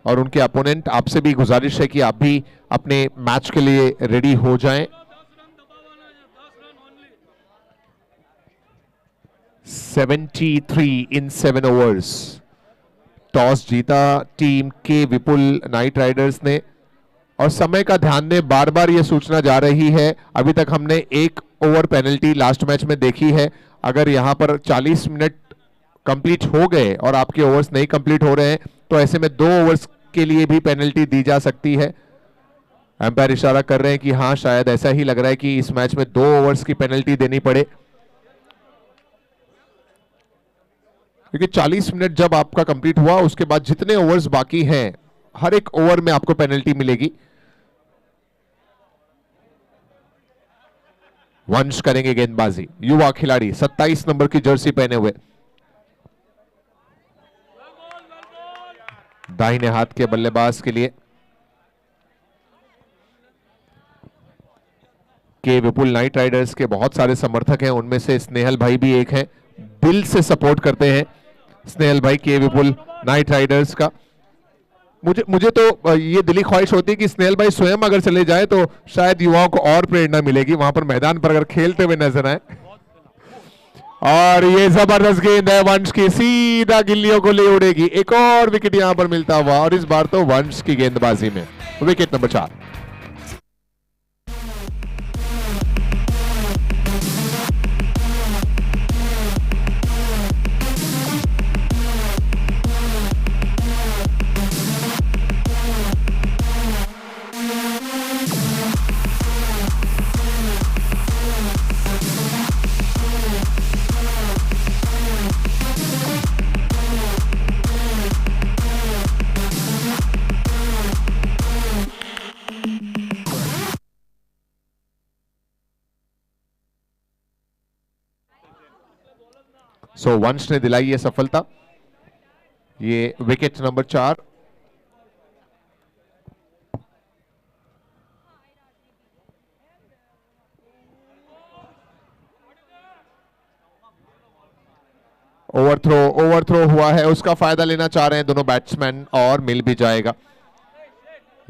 और उनके अपोनेंट। आपसे भी गुजारिश है कि आप भी अपने मैच के लिए रेडी हो जाएं। 73 इन 7 ओवर्स टॉस जीता टीम के विपुल नाइट राइडर्स ने और समय का ध्यान दें, बार बार यह सूचना जा रही है, अभी तक हमने 1 ओवर पेनल्टी लास्ट मैच में देखी है। अगर यहां पर 40 मिनट कंप्लीट हो गए और आपके ओवर्स नहीं कंप्लीट हो रहे हैं तो ऐसे में 2 ओवर्स के लिए भी पेनल्टी दी जा सकती है। एम्पायर इशारा कर रहे हैं कि हां शायद ऐसा ही लग रहा है कि इस मैच में 2 ओवर्स की पेनल्टी देनी पड़े, क्योंकि 40 मिनट जब आपका कंप्लीट हुआ उसके बाद जितने ओवर्स बाकी हैं हर एक ओवर में आपको पेनल्टी मिलेगी। वंश करेंगे गेंदबाजी, युवा खिलाड़ी 27 नंबर की जर्सी पहने हुए, दाहिने हाथ के बल्लेबाज के लिए। के विपुल नाइट राइडर्स के बहुत सारे समर्थक हैं, उनमें से स्नेहल भाई भी एक हैं, दिल से सपोर्ट करते हैं स्नेहल भाई के विपुल नाइट राइडर्स का। मुझे तो ये दिली ख्वाहिश होती है कि स्नेहल भाई स्वयं अगर चले जाए तो शायद युवाओं को और प्रेरणा मिलेगी, वहां पर मैदान पर अगर खेलते हुए नजर आए। और ये जबरदस्त गेंद है वंश की, सीधा गिल्लियों को ले उड़ेगी। एक और विकेट यहां पर मिलता हुआ और इस बार तो वंश की गेंदबाजी में विकेट नंबर 4। सो वंश ने दिलाई ये सफलता, ये विकेट नंबर 4। ओवरथ्रो हुआ है, उसका फायदा लेना चाह रहे हैं दोनों बैट्समैन और मिल भी जाएगा।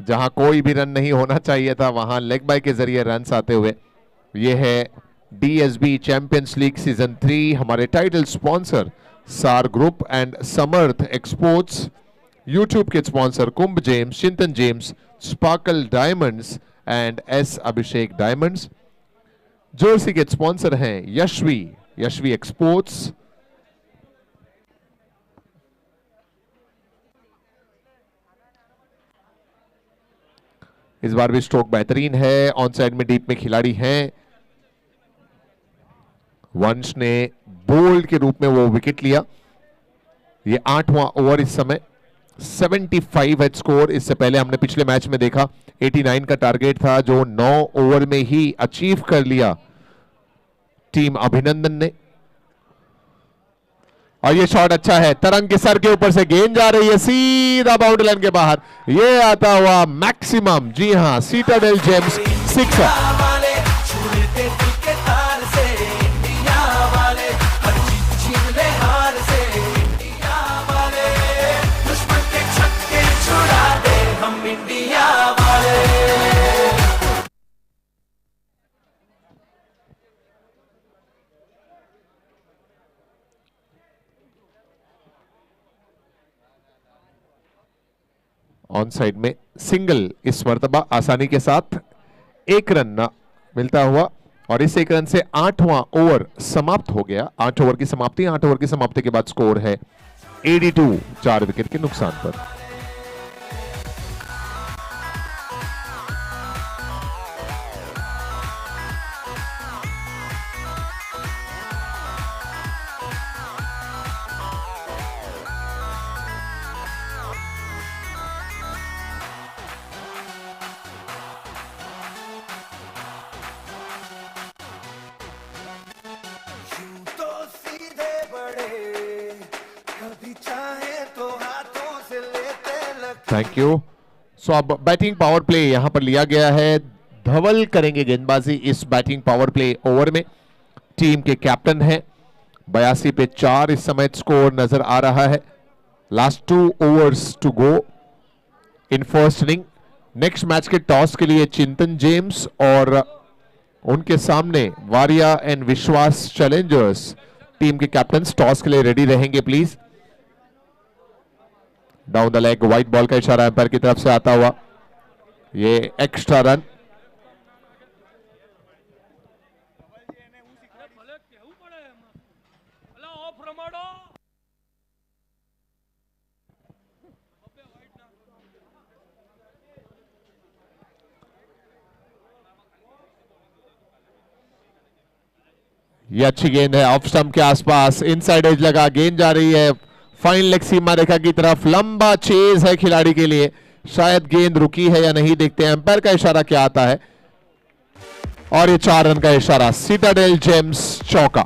जहां कोई भी रन नहीं होना चाहिए था वहां लेग बाय के जरिए रन आते हुए। यह है DSB चैंपियंस लीग सीजन 3। हमारे टाइटल स्पॉन्सर सार group and Samarth exports, YouTube के स्पॉन्सर कुंभ जेम्स, चिंतन James, sparkle diamonds and S Abhishek diamonds. Jersey के स्पॉन्सर हैं यशवी एक्सपोर्ट्स। इस बार भी स्ट्रोक बेहतरीन है, ऑन साइड में डीप में खिलाड़ी हैं। वंश ने बोल्ड के रूप में वो विकेट लिया। ये 8वां ओवर इस समय, 75 है स्कोर। इससे पहले हमने पिछले मैच में देखा 89 का टारगेट था जो 9 ओवर में ही अचीव कर लिया टीम अभिनंदन ने। और ये शॉट अच्छा है, तरंग के सर के ऊपर से गेंद जा रही है सीधा बाउंड्री लाइन के बाहर। ये आता हुआ मैक्सिमम, जी हां, सीटाडेल जेम्स 6। ऑन साइड में सिंगल इस मर्तबा आसानी के साथ 1 रन मिलता हुआ और इस 1 रन से 8वां ओवर समाप्त हो गया। 8 ओवर की समाप्ति, 8 ओवर की समाप्ति के बाद स्कोर है 82, 4 विकेट के नुकसान पर। Thank you. सो अब बैटिंग पावर प्ले यहां पर लिया गया है। धवल करेंगे गेंदबाजी इस बैटिंग पावर प्ले ओवर में। टीम के कैप्टन हैं। 82 पे 4 इस समय स्कोर नजर आ रहा है। Last 2 overs to go in first inning. Next match के टॉस के लिए चिंतन जेम्स और उनके सामने Varia and Vishwas challengers team के कैप्टन टॉस के लिए रेडी रहेंगे please. Down the leg white ball का इशारा एम्पायर की तरफ से आता हुआ, ये एक्स्ट्रा रन। ये अच्छी गेंद है ऑफ स्टंप के आसपास, इनसाइड एज लगा, गेंद जा रही है फाइन लेग सीमा रेखा की तरफ। लंबा चेज है खिलाड़ी के लिए, शायद गेंद रुकी है या नहीं, देखते हैं एम्पायर का इशारा क्या आता है। और ये 4 रन का इशारा, सिटाडेल जेम्स चौका।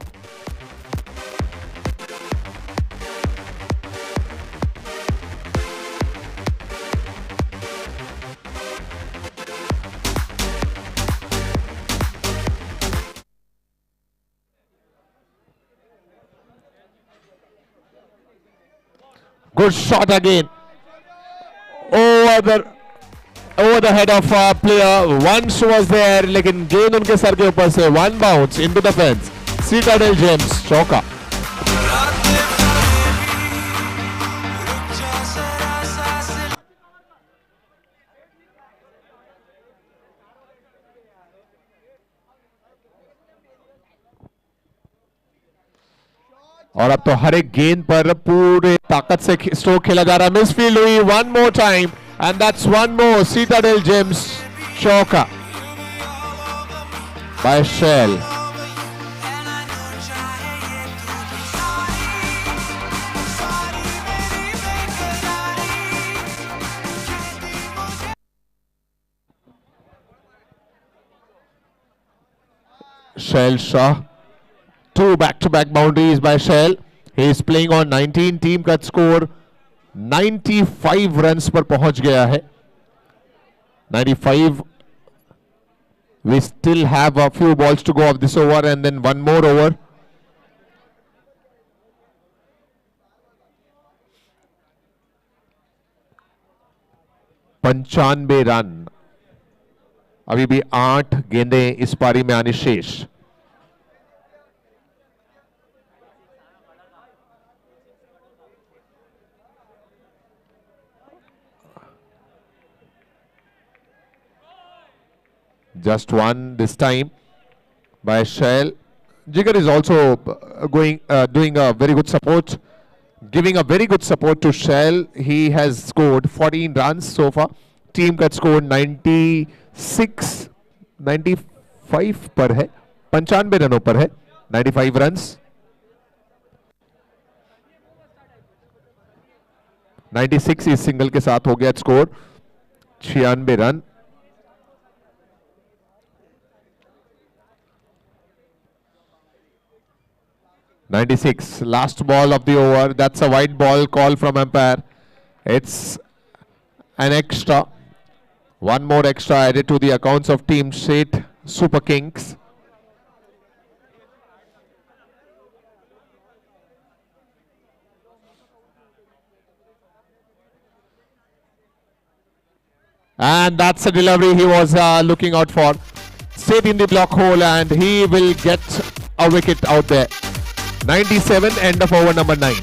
Good shot again over the head of a player. Once was there, लेकिन गेंद उनके सर के ऊपर से one bounce into the fence. Citadel James चौका। और अब तो हर एक गेंद पर पूरे ताकत से स्ट्रोक खेला जा रहा है। मिसफील्ड हुई, one more time and that's one more citadel gems चौका by Shail. Shail Shah, 2 back-to-back boundaries by Shell. He is playing on 19. Team का स्कोर 95 रन्स पर पहुंच गया है। 95. We still have a few balls to go of this over and then one more over. पंचानवे run, अभी भी 8 गेंदें इस पारी में आनी शेष। Just one this time by Shell. Jigar is also doing a very good support, giving a very good support to Shell. He has scored 14 runs so far. Team का scored 95 पर है, 95 रनों पर है, 95 runs. 96 इस सिंगल के साथ हो गया score, 96 run. Last ball of the over. That's a white ball call from umpire. It's an extra. One more extra added to the accounts of Team State Super Kings. And that's a delivery he was looking out for. Safe in the block hole and he will get a wicket out there. 97, end of over number 9.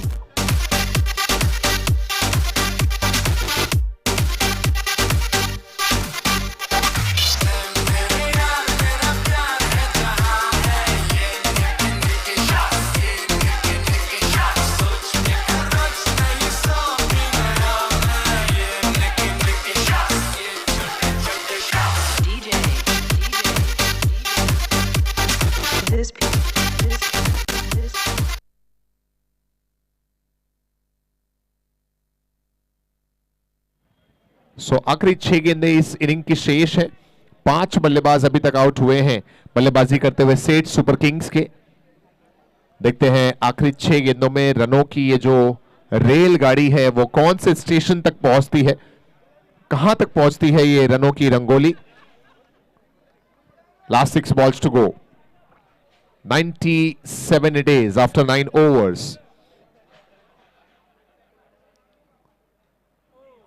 सो आखिरी 6 गेंदें इस inning की शेष है। 5 बल्लेबाज अभी तक out हुए हैं बल्लेबाजी करते हुए सेठ सुपर किंग्स के। देखते हैं आखिरी 6 गेंदों में रनों की ये जो रेलगाड़ी है वो कौन से स्टेशन तक पहुंचती है, कहां तक पहुंचती है ये रनों की रंगोली। Last 6 balls to go, 97 it is after 9 overs.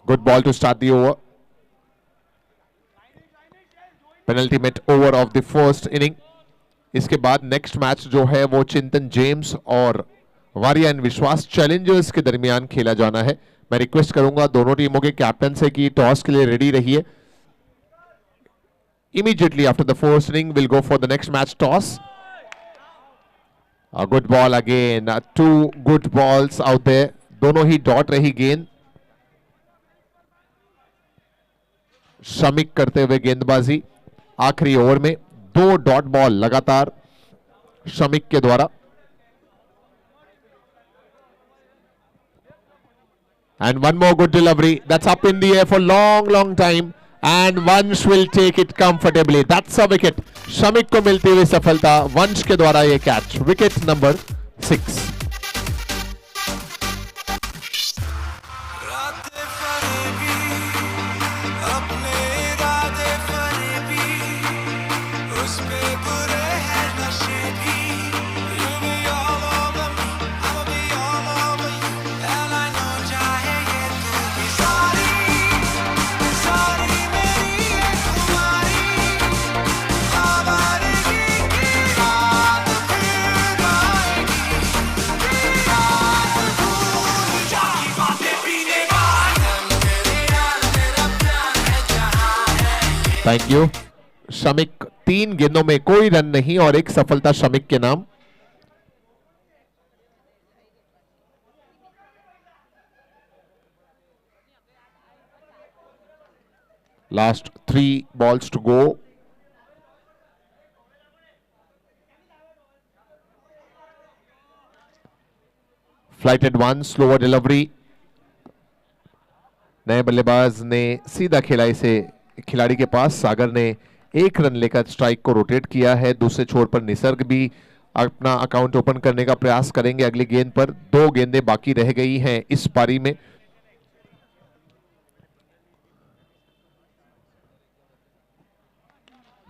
Good ball to start the over. Penultimate over of the first inning. इसके बाद नेक्स्ट मैच जो है वो चिंतन जेम्स और वारिया एंड विश्वास चैलेंजर्स के दरमियान खेला जाना है। मैं रिक्वेस्ट करूंगा दोनों टीमों के कैप्टन से कि टॉस के लिए रेडी रहिए। Immediately after the first inning, we'll go for the next match toss. A good ball again. 2 good balls out there. दोनों ही डॉट रही गेंद। शमिक करते हुए गेंदबाजी आखिरी ओवर में 2 डॉट बॉल लगातार शमिक के द्वारा। And one more good delivery. That's up in the air for long time. And Vansh will take it comfortably. That's a wicket. Shamik को मिलती हुई सफलता, वंश के द्वारा ये कैच। Wicket number 6। Thank you. Shamik 3 गेंदों में कोई रन नहीं और 1 सफलता शमिक के नाम। Last 3 balls to go. Flighted 1 slower delivery. नए बल्लेबाज ने सीधा खेला इसे खिलाड़ी के पास। सागर ने 1 रन लेकर स्ट्राइक को रोटेट किया है। दूसरे छोर पर निसर्ग भी अपना अकाउंट ओपन करने का प्रयास करेंगे। अगली गेंद पर 2 गेंदें बाकी रह गई हैं इस पारी में।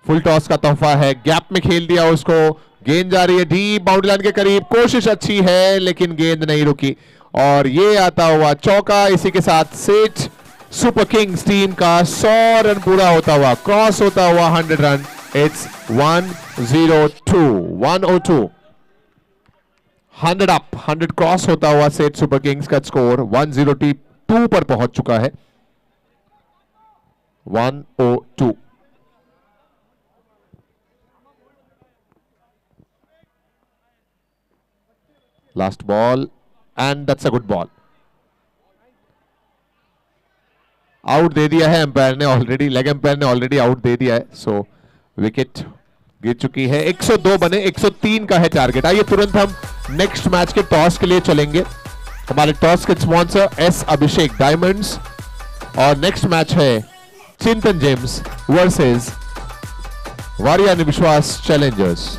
फुल टॉस का तोहफा है, गैप में खेल दिया उसको। गेंद जा रही है डीप बाउंड्री लाइन के करीब। कोशिश अच्छी है लेकिन गेंद नहीं रुकी और ये आता हुआ चौका। इसी के साथ सेठ सुपर किंग्स टीम का 100 रन पूरा होता हुआ, क्रॉस होता हुआ 100 रन। इट्स 102 100 अप, 100 क्रॉस होता हुआ सेठ सुपर किंग्स का स्कोर 102 पर पहुंच चुका है। 102। Last ball and that's a good ball. Out दे दिया है एम्पायर ने ऑलरेडी, लेग एम्पायर ने ऑलरेडी आउट दे दिया है। सो विकेट गिर चुकी है। 102 बने, 103 का है टारगेट। आइए तुरंत हम नेक्स्ट मैच के टॉस के लिए चलेंगे। हमारे टॉस के स्पॉन्सर एस अभिषेक डायमंड्स और नेक्स्ट मैच है चिंतन जेम्स वर्सेस वारिया विश्वास Challengers.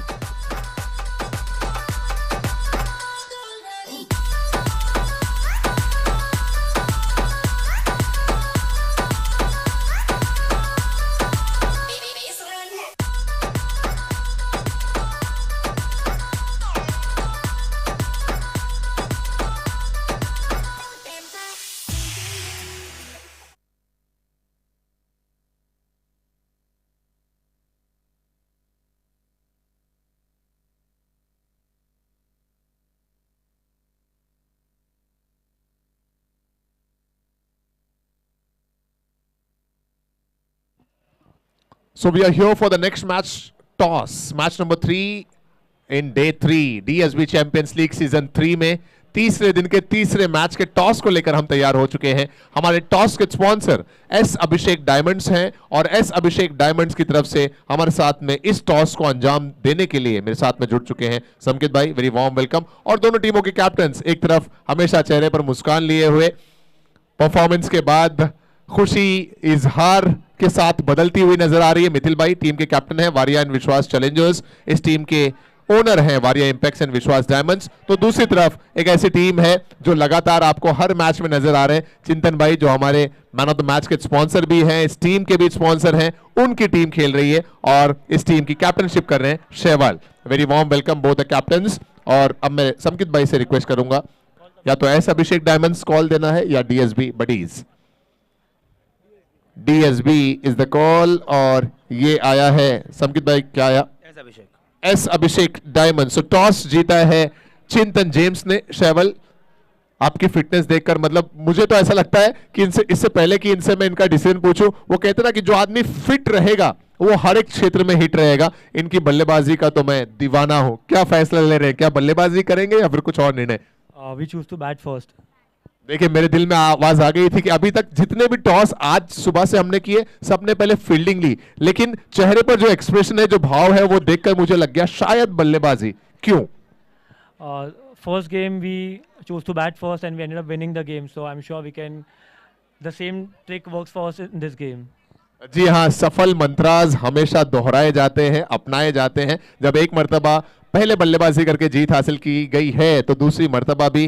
So we are here for the next match toss, match number 3 in day 3 DSB Champions League season 3 में तीसरे दिन के तीसरे मैच के टॉस को लेकर हम तैयार हो चुके हैं। हमारे टॉस के स्पॉन्सर एस अभिषेक डायमंड्स हैं और एस अभिषेक डायमंड्स की तरफ से हमारे साथ में इस टॉस को अंजाम देने के लिए मेरे साथ में जुड़ चुके हैं समकित भाई, वेरी वार्म वेलकम। और दोनों टीमों के कैप्टन्स एक तरफ हमेशा चेहरे पर मुस्कान लिए हुए, परफॉर्मेंस के बाद खुशी इजहार के साथ बदलती हुई नजर आ रही है। मिथिल भाई टीम के कैप्टन है वारिया एंड विश्वास चैलेंजर्स, इस टीम के ओनर हैं वारिया इंपैक्ट्स एंड विश्वास डायमंड्स। तो दूसरी तरफ एक ऐसी टीम है जो लगातार आपको हर मैच में नजर आ रहे हैं, चिंतन भाई जो हमारे मैन ऑफ द मैच के स्पॉन्सर भी हैं, इस टीम के भी स्पॉन्सर हैं, उनकी टीम खेल रही है और इस टीम की कैप्टनशिप कर रहे हैं Shewal. Very warm welcome both the captains. और अब मैं संकित भाई से रिक्वेस्ट करूंगा या तो एस अभिषेक डायमंड्स कॉल देना है या DSB buddies. DSB is the call और ये आया है संकित भाई, क्या आया? Yes Abhishek diamond. So toss जीता है चिंतन जेम्स ने। शेवल आपकी फिटनेस देखकर मतलब मुझे तो ऐसा लगता है कि इससे पहले कि इनसे मैं इनका डिसीजन पूछूं, वो कहते ना कि जो आदमी फिट रहेगा वो हर एक क्षेत्र में हिट रहेगा। इनकी बल्लेबाजी का तो मैं दीवाना हूं। क्या फैसला ले रहे हैं, क्या बल्लेबाजी करेंगे या फिर कुछ और निर्णय? We choose to bat first. देखिए मेरे दिल में आवाज आ गई थी कि अभी तक जितने भी टॉस आज सुबह से हमने किए सबने पहले फील्डिंग ली, लेकिन चेहरे पर जो एक्सप्रेशन है, जो भाव है, वो देखकर मुझे लग गया शायद बल्लेबाजी। क्यों? First game we chose to bat first and we ended up winning the game, so I'm sure we can, the same trick works for us in this game. जी हाँ, सफल मंत्राज हमेशा दोहराए जाते हैं, अपनाए जाते हैं। जब एक मर्तबा पहले बल्लेबाजी करके जीत हासिल की गई है तो दूसरी मर्तबा भी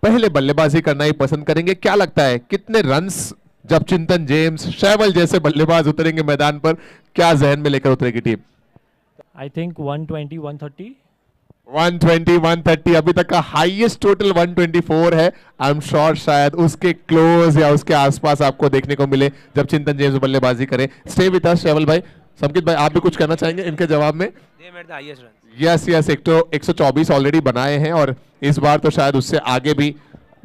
पहले बल्लेबाजी करना ही पसंद करेंगे। क्या लगता है कितने रन्स जब चिंतन जेम्स, शेवल जैसे बल्लेबाज उतरेंगे मैदान पर, क्या जहन में लेकर उतरेगी टीम? I think 120, 130. 120, 130 अभी तक का हाईएस्ट टोटल 124 है। आई एम श्योर शायद उसके क्लोज या उसके आसपास आपको देखने को मिले जब चिंतन जेम्स बल्लेबाजी करें। स्टे विद अस शेवल भाई। संकित भाई आप भी कुछ कहना चाहेंगे इनके जवाब में? यस यस, 124 ऑलरेडी बनाए हैं और इस बार तो शायद उससे आगे भी।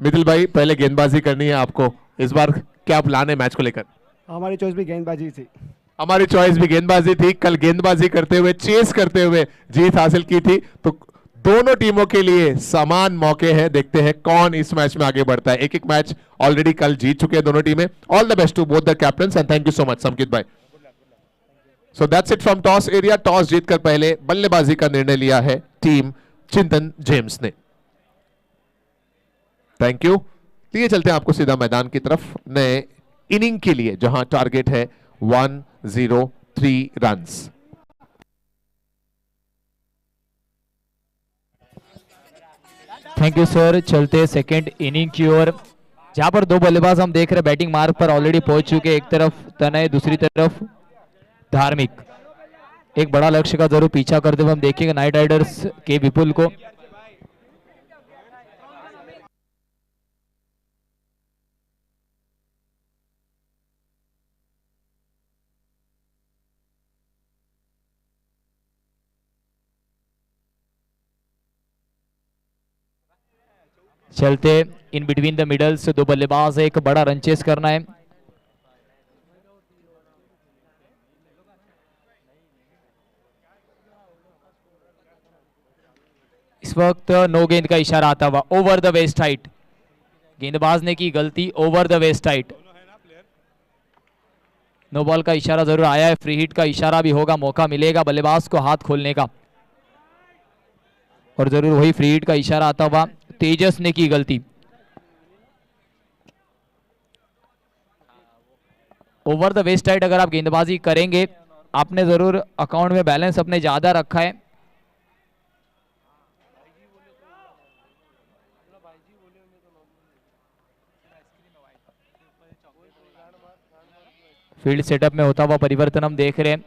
मिथिल भाई पहले गेंदबाजी करनी है आपको, इस बार क्या प्लान है मैच को लेकर? हमारी चॉइस भी गेंदबाजी थी। हमारी चॉइस भी गेंदबाजी थी। कल गेंदबाजी करते हुए, चेस करते हुए जीत हासिल की थी। तो दोनों टीमों के लिए समान मौके हैं। देखते हैं कौन इस मैच में आगे बढ़ता है। एक एक मैच ऑलरेडी कल जीत चुके हैं दोनों टीमें। All the best to both the captains and thank you so much Sankit भाई। So that's it from toss area. Toss जीतकर पहले बल्लेबाजी का निर्णय लिया है टीम चिंतन जेम्स ने। Thank you. लिए चलते हैं आपको सीधा मैदान की तरफ नए इनिंग के लिए, जहां टारगेट है 103 रन्स। Thank you sir. चलते सेकेंड इनिंग की ओर, जहां पर दो बल्लेबाज हम देख रहे हैं बैटिंग मार्ग पर ऑलरेडी पहुंच चुके। एक तरफ तनय, दूसरी तरफ धार्मिक। एक बड़ा लक्ष्य का जरूर पीछा करते हुए हम देखेंगे नाइट राइडर्स के विपुल को। चलते इन बिटवीन द मिडल से दो बल्लेबाज है, एक बड़ा रन चेस करना है। इस वक्त नो गेंद का इशारा आता हुआ, ओवर द वेस्ट हाइट। गेंदबाज ने की गलती, over the waist height. No ball का इशारा जरूर आया है, फ्री हिट का इशारा भी होगा, मौका मिलेगा बल्लेबाज को हाथ खोलने का। और जरूर वही फ्री हिट का इशारा आता हुआ, तेजस ने की गलती। ओवर द वेस्ट साइड अगर आप गेंदबाजी करेंगे, आपने जरूर अकाउंट में बैलेंस अपने ज्यादा रखा है। फील्ड सेटअप में होता हुआ परिवर्तन हम देख रहे हैं।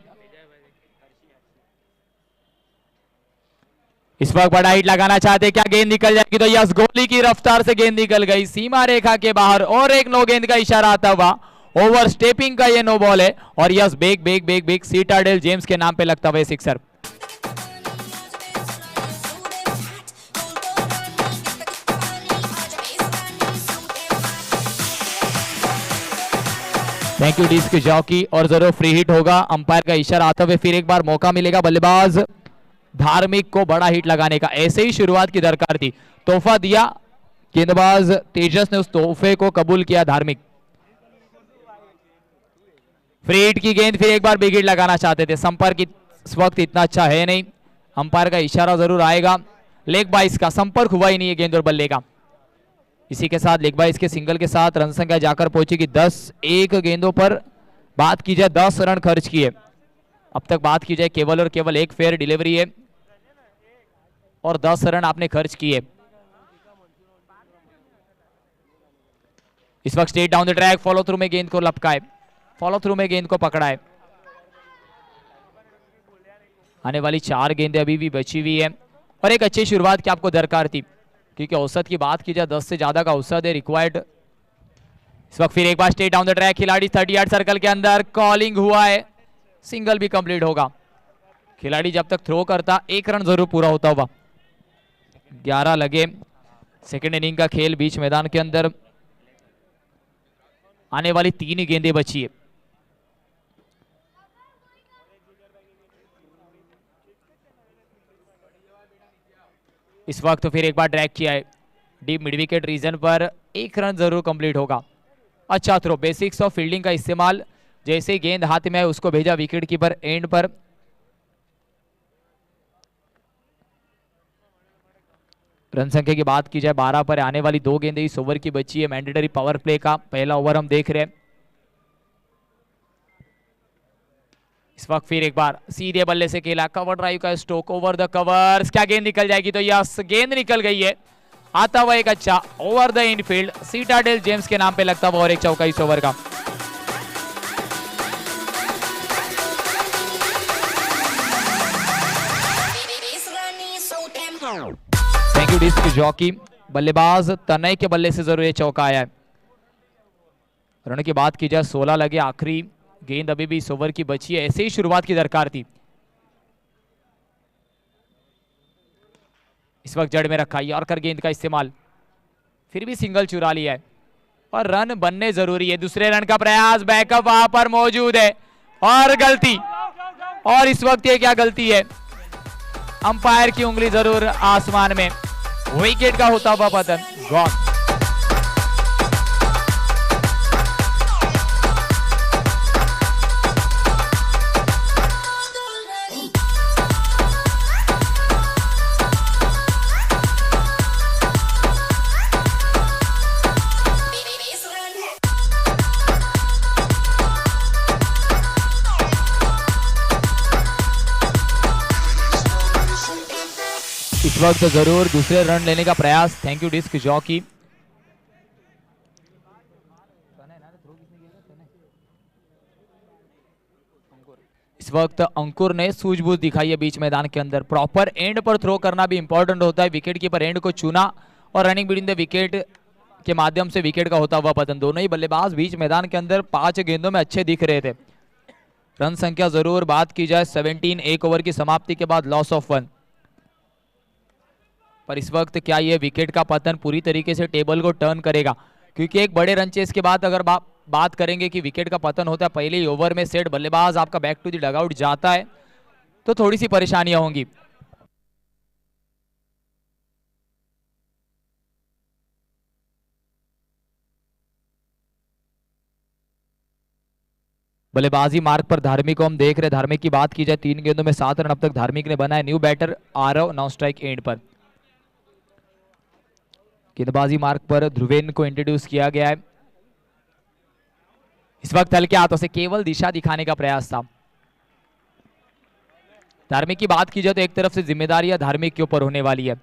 इस वक्त बड़ा हिट लगाना चाहते, क्या गेंद निकल जाएगी? तो यस, गोली की रफ्तार से गेंद निकल गई सीमा रेखा के बाहर। और एक नो गेंद का इशारा आता हुआ, ओवर स्टेपिंग का ये नो बॉल है। और यस, बेग बेग बेग बेग सीटाडेल जेम्स के नाम पे लगता हुआ sixer. Thank you disc jockey. और जरूर फ्री हिट होगा, अंपायर का इशारा आता हुए फिर एक बार मौका मिलेगा बल्लेबाज धार्मिक को बड़ा हिट लगाने का। ऐसे ही शुरुआत की दरकार थी, तोहफा दिया गेंदबाज तेजस ने, उस तोहफे को कबूल किया धार्मिक। फ्री हिट की गेंद, फिर एक बार बिग हिट लगाना चाहते थे। संपर्क इस वक्त इतना अच्छा है नहीं, अंपायर का इशारा जरूर आएगा। लेग बाइस का संपर्क हुआ ही नहीं है गेंद और बल्ले का। इसी के साथ लेग बाइस के सिंगल के साथ रन संख्या जाकर पहुंचेगी 10। गेंदों पर बात की जाए 10 रन खर्च किए। अब तक बात की जाए केवल और केवल एक फेयर डिलीवरी है। और 10 रन आपने खर्च किए। इस वक्त straight down the track, follow through में गेंद को लपकाए, फॉलो थ्रू में गेंद को पकड़ाए। आने वाली 4 गेंदें अभी भी बची हुई है और एक अच्छी शुरुआत की आपको दरकार थी, क्योंकि औसत की बात की जाए 10 से ज्यादा का औसत है रिक्वायर्ड। इस वक्त फिर एक बार स्ट्रेट डाउन द ट्रैक, खिलाड़ी 30 यार्ड सर्कल के अंदर, कॉलिंग हुआ है, सिंगल भी कंप्लीट होगा। खिलाड़ी जब तक थ्रो करता 1 रन जरूर पूरा होता हुआ। 11 लगे, सेकेंड इनिंग का खेल बीच मैदान के अंदर, आने वाली 3 गेंदें बची है। इस वक्त फिर एक बार ड्रैग किया है डीप मिड विकेट रीजन पर, 1 रन जरूर कंप्लीट होगा। अच्छा थ्रो, बेसिक्स ऑफ फील्डिंग का इस्तेमाल, जैसे गेंद हाथ में है उसको भेजा विकेट कीपर एंड पर। रन संख्या की बात की जाए 12 पर, आने वाली 2 गेंदें इस ओवर की बची है। मैंडेटरी पावर प्ले का पहला ओवर हम देख रहे हैं। इस वक्त फिर एक बार सीधे बल्ले से खेला, कवर ड्राइव का स्ट्रोक ओवर द कवर्स, क्या गेंद निकल जाएगी? तो यस, गेंद निकल गई है। आता हुआ एक अच्छा over the Enfield, citadel Gems के नाम पे लगता हुआ और एक चौका इस ओवर का। Thank you disc jockey. बल्लेबाज तनय के बल्ले से जरूर ये चौका आया है। रन की बात की जाए 16 लगे, आखिरी गेंद अभी भी इस ओवर की बची है, ऐसे ही शुरुआत की दरकार थी। इस वक्त जड़ में रखा यॉर्कर गेंद का इस्तेमाल, फिर भी सिंगल चुरा लिया है और रन बनने जरूरी है। दूसरे रन का प्रयास, बैकअप वहां पर मौजूद है और गलती, और इस वक्त ये क्या गलती है? अंपायर की उंगली जरूर आसमान में, विकेट का होता हुआ पतन, गॉन। इस वक्त जरूर दूसरे रन लेने का प्रयास, थैंक यू डिस्क जॉकी। इस वक्त अंकुर ने सूझबूझ दिखाई है बीच मैदान के अंदर, प्रॉपर एंड पर थ्रो करना भी इंपॉर्टेंट होता है। विकेट कीपर एंड को चुना और रनिंग बिटवीन द विकेट के माध्यम से विकेट का होता हुआ पतन। दोनों ही बल्लेबाज बीच मैदान के अंदर 5 गेंदों में अच्छे दिख रहे थे। रन संख्या जरूर बात की जाए 17, 1 ओवर की समाप्ति के बाद लॉस ऑफ 1। पर इस वक्त क्या ये विकेट का पतन पूरी तरीके से टेबल को टर्न करेगा? क्योंकि एक बड़े रन चेस के बाद अगर बात करेंगे कि विकेट का पतन होता है, पहले ही ओवर में सेट बल्लेबाज आपका बैक टू द डगआउट जाता है, तो थोड़ी सी परेशानियां होंगी। बल्लेबाजी मार्ग पर धार्मिक को हम देख रहे। धार्मिक की बात की जाए 3 गेंदों में 7 रन अब तक धार्मिक ने बनाए। New batter Aarav, now strike end पर। गेंदबाजी मार्ग पर ध्रुवेन को इंट्रोड्यूस किया गया है। इस वक्त हल्के हाथों से केवल दिशा दिखाने का प्रयास था। धार्मिक की बात की जाए तो एक तरफ से जिम्मेदारियां धार्मिक के ऊपर होने वाली है।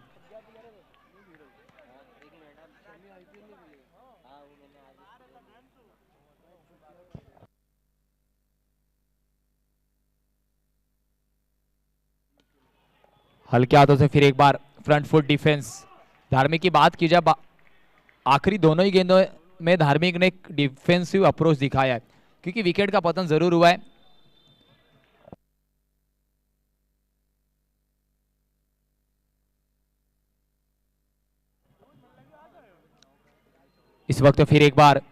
हल्के हाथों से फिर एक बार फ्रंट फुट डिफेंस। धार्मिक की बात की जाए आखिरी दोनों ही गेंदों में धार्मिक ने एक डिफेंसिव अप्रोच दिखाया है, क्योंकि विकेट का पतन जरूर हुआ है। इस वक्त फिर एक बार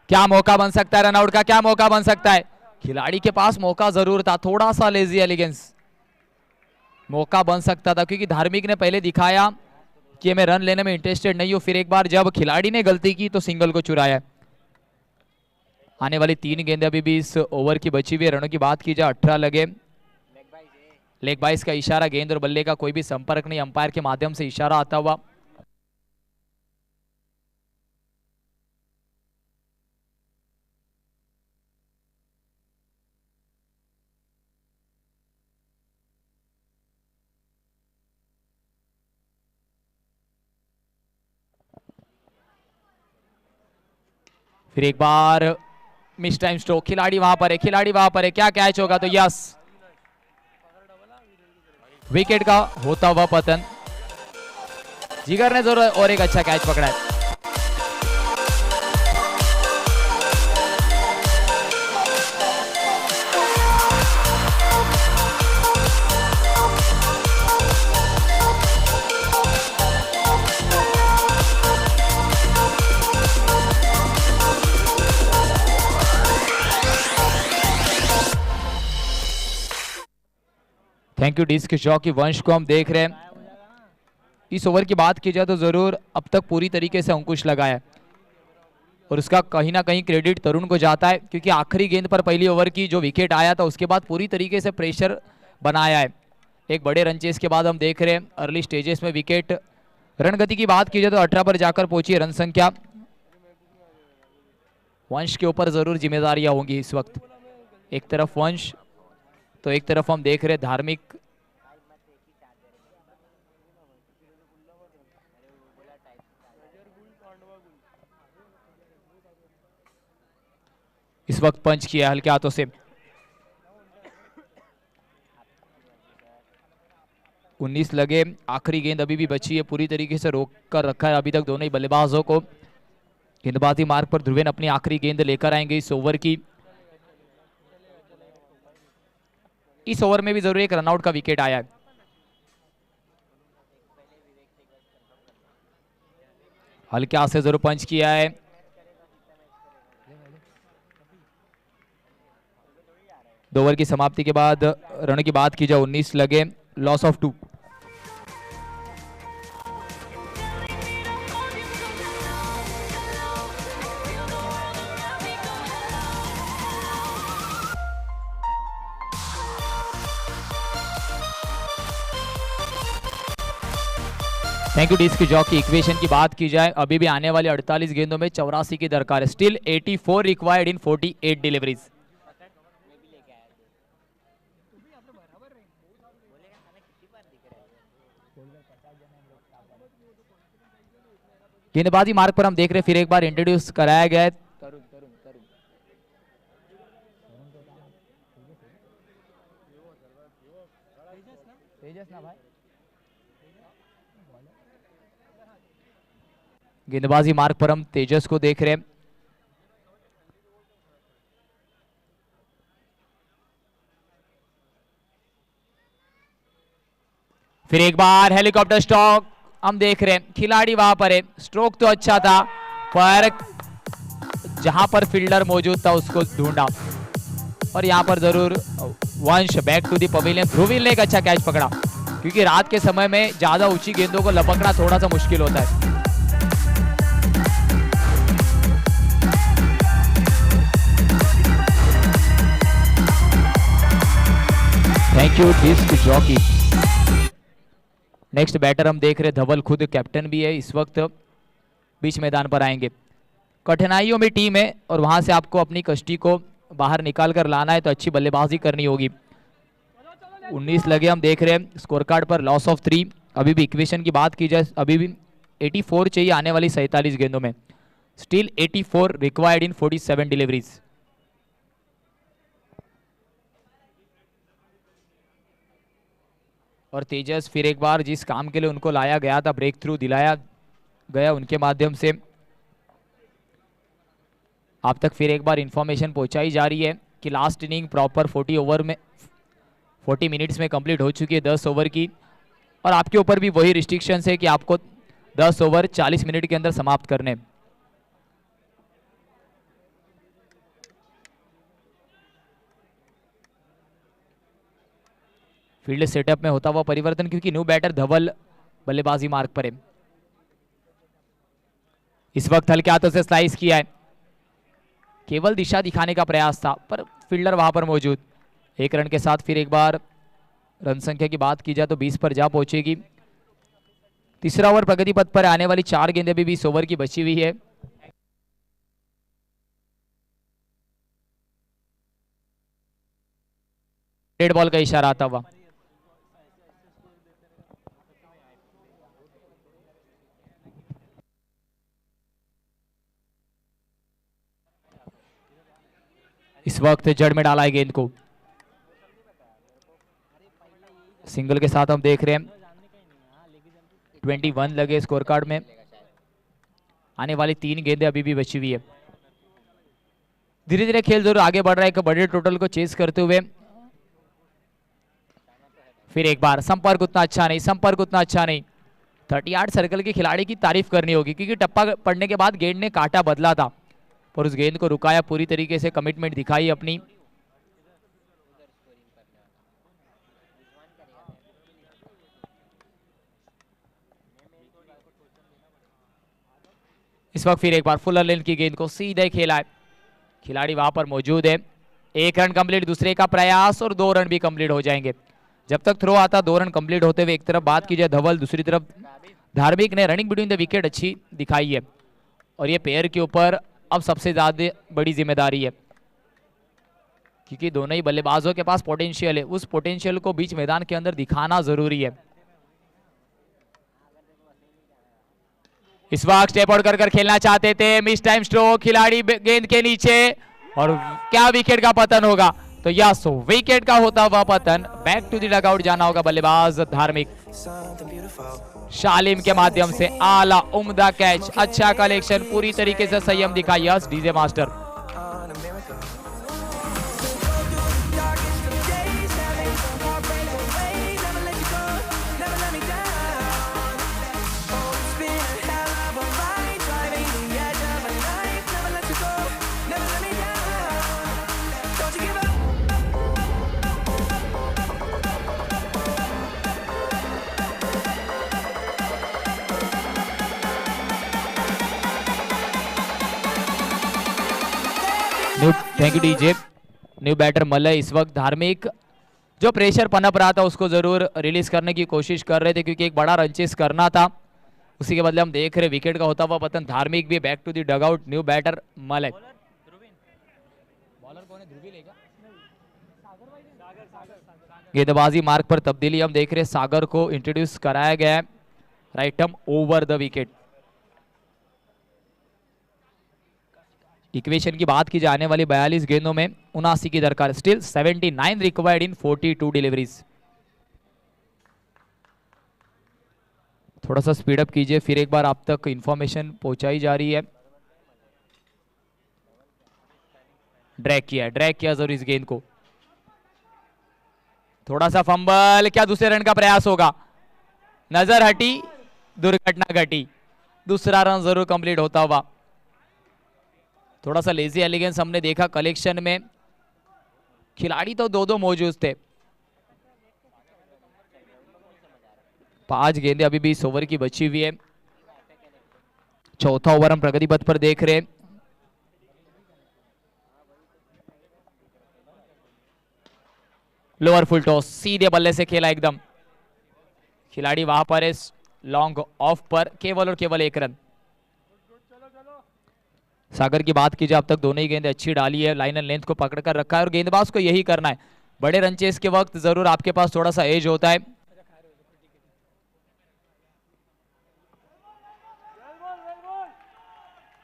क्या मौका बन सकता है? रनआउट का क्या मौका बन सकता है? खिलाड़ी के पास मौका जरूर था, थोड़ा सा लेजी एलिगेंस, मौका बन सकता था, क्योंकि धार्मिक ने पहले दिखाया कि मैं रन लेने में इंटरेस्टेड नहीं हूं। फिर एक बार जब खिलाड़ी ने गलती की तो सिंगल को चुराया। आने वाली 3 गेंदें अभी भी इस ओवर की बची हुई है। रनों की बात की जाए 18 लगे। लेग बाइस का इशारा, गेंद और बल्ले का कोई भी संपर्क नहीं, अंपायर के माध्यम से इशारा आता हुआ। फिर एक बार मिस टाइम स्ट्रोक, खिलाड़ी वहां पर है, खिलाड़ी वहां पर है, क्या कैच होगा? तो यस, विकेट का होता हुआ पतन। जिगर ने जरूर और एक अच्छा कैच पकड़ा है। थैंक यू डिस्क जॉकी वंश को हम देख रहे हैं। इस ओवर की बात की जाए तो जरूर अब तक पूरी तरीके से अंकुश लगाया है और उसका कहीं ना कहीं क्रेडिट तरुण को जाता है, क्योंकि आखिरी गेंद पर पहली ओवर की जो विकेट आया था उसके बाद पूरी तरीके से प्रेशर बनाया है। एक बड़े रन चेस के बाद हम देख रहे हैं अर्ली स्टेजेस में विकेट। रन गति की बात की जाए तो 18 पर जाकर पहुंची है रन संख्या। वंश के ऊपर जरूर जिम्मेदारियां होंगी इस वक्त। एक तरफ वंश तो एक तरफ हम देख रहे हैं धार्मिक। इस वक्त पंच किया हल्के हाथों से। 19 लगे, आखिरी गेंद अभी भी बची है, पूरी तरीके से रोक कर रखा है अभी तक दोनों ही बल्लेबाजों को। गेंदबाजी मार्ग पर ध्रुवेन अपनी आखिरी गेंद लेकर आएंगे इस ओवर की। इस ओवर में भी जरूर एक रनआउट का विकेट आया है। हल्के हाथ से जरूर पंच किया है। दो ओवर की समाप्ति के बाद रन की बात की जाए 19 लगे, loss of 2। Thank you disc jockey. Equation की बात की जाए अभी भी आने वाले 48 गेंदों में 84 की दरकार है। Still 84 required in 48 deliveries. गेंदबाजी मार्ग पर हम देख रहे हैं फिर एक बार इंट्रोड्यूस कराया गया है तरुण। गेंदबाजी मार्ग पर हम तेजस को देख रहे हैं। फिर एक बार हेलीकॉप्टर स्ट्रोक हम देख रहे हैं, खिलाड़ी वहां पर है। स्ट्रोक तो अच्छा था पर जहां पर फील्डर मौजूद था उसको ढूंढा और यहां पर जरूर वंश बैक टू दी पवेलियन। ध्रुवील ने एक अच्छा कैच पकड़ा, क्योंकि रात के समय में ज्यादा ऊंची गेंदों को लपकना थोड़ा सा मुश्किल होता है। Thank you disc jockey. Next batter हम देख रहे हैं धवल, खुद कैप्टन भी है, इस वक्त बीच मैदान पर आएंगे। कठिनाइयों में टीम है और वहां से आपको अपनी कष्टी को बाहर निकाल कर लाना है तो अच्छी बल्लेबाजी करनी होगी। 19 लगे हम देख रहे हैं स्कोर कार्ड पर, लॉस ऑफ 3। अभी भी इक्वेशन की बात की जाए अभी भी 84 चाहिए आने वाली 47 गेंदों में। Still 84 required in 47 deliveries. और तेजस फिर एक बार जिस काम के लिए उनको लाया गया था, ब्रेक थ्रू दिलाया गया उनके माध्यम से आप तक फिर एक बार इंफॉर्मेशन पहुंचाई जा रही है कि लास्ट इनिंग प्रॉपर 40 मिनट्स में कंप्लीट हो चुकी है 10 ओवर की, और आपके ऊपर भी वही रिस्ट्रिक्शंस है कि आपको 10 ओवर 40 मिनट के अंदर समाप्त करने। फील्ड सेटअप में होता हुआ परिवर्तन, क्योंकि न्यू बैटर धवल बल्लेबाजी मार्ग पर है। इस वक्त हल्के हाथों से स्लाइस किया है, केवल दिशा दिखाने का प्रयास था पर फील्डर वहां पर मौजूद। एक रन के साथ फिर एक बार रन संख्या की बात की जाए तो 20 पर जा पहुंचेगी। तीसरा ओवर प्रगति पथ पर आने वाली 4 गेंदें भी 20 ओवर की बची हुई है। रेड बॉल का इशारा आता हुआ। इस वक्त जड़ में डाला है गेंद को, सिंगल के साथ हम देख रहे हैं 21 लगे स्कोर कार्ड में। आने वाली 3 गेंदें अभी भी बची हुई है। धीरे धीरे खेल जरूर आगे बढ़ रहा है एक बड़े टोटल को चेस करते हुए। फिर एक बार संपर्क उतना अच्छा नहीं, संपर्क उतना अच्छा नहीं। 38 सर्कल के खिलाड़ी की तारीफ करनी होगी क्योंकि टप्पा पड़ने के बाद गेंद ने काटा बदला था पर उस गेंद को रुकाया, पूरी तरीके से कमिटमेंट दिखाई अपनी। इस वक्त फिर एक बार फुल लेंथ की गेंद को सीधे खेला है, खिलाड़ी वहां पर मौजूद है। 1 रन कंप्लीट, दूसरे का प्रयास और 2 रन भी कंप्लीट हो जाएंगे। जब तक थ्रो आता 2 रन कंप्लीट होते हुए। एक तरफ बात की जाए धवल, दूसरी तरफ धार्मिक ने रनिंग बिटवीन द विकेट अच्छी दिखाई है और ये पेयर के ऊपर अब सबसे ज्यादा बड़ी जिम्मेदारी है क्योंकि दोनों ही बल्लेबाजों के पास पोटेंशियल है, उस पोटेंशियल को बीच मैदान के अंदर दिखाना जरूरी है। इस वक्त स्टेप आउट कर खेलना चाहते थे, मिस टाइम स्ट्रोक, खिलाड़ी गेंद के नीचे और क्या विकेट का पतन होगा। तो यस, विकेट का होता हुआ पतन, बैक टू द डगआउट जाना होगा बल्लेबाज धार्मिक। शालिम के माध्यम से आला उम्दा कैच, अच्छा कलेक्शन, पूरी तरीके से संयम दिखा yes DJ master. Thank you DJ. New batter Malay, इस वक्त धार्मिक जो प्रेशर पनप रहा था उसको जरूर रिलीज करने की कोशिश कर रहे थे क्योंकि एक बड़ा रन चेस करना था। उसी के बदले हम देख रहे विकेट का होता हुआ पतन। धार्मिक भी back to the dugout, new batter Malay. गेंदबाजी मार्ग पर तब्दीली हम देख रहे, सागर को इंट्रोड्यूस कराया गया है, right arm over the wicket. Equation की बात की जाने वाली 42 गेंदों में 79 की दरकार, स्टिल 79 रिक्वायर्ड इन 42 डिलीवरीज। थोड़ा सा स्पीड अप कीजिए, फिर एक बार आप तक इंफॉर्मेशन पहुंचाई जा रही है। ड्रैग किया जरूर इस गेंद को। थोड़ा सा फंबल, क्या दूसरे रन का प्रयास होगा? नजर हटी, दुर्घटना घटी, दूसरा रन जरूर कंप्लीट होता हुआ। थोड़ा सा लेजी एलिगेंस हमने देखा कलेक्शन में, खिलाड़ी तो 2-2 मौजूद थे। 5 गेंदें अभी भी इस ओवर की बची हुई है। चौथा ओवर हम प्रगति पथ पर देख रहे हैं। लोअर फुल टॉस, सीधे बल्ले से खेला एकदम, खिलाड़ी वहां पर है लॉन्ग ऑफ पर, केवल और केवल 1 रन। सागर की बात की जाए अब तक दोनों ही गेंदें अच्छी डाली है, लाइन एंड लेंथ को पकड़ कर रखा है और गेंदबाज को यही करना है। बड़े रन चेस के वक्त जरूर आपके पास थोड़ा सा एज होता है।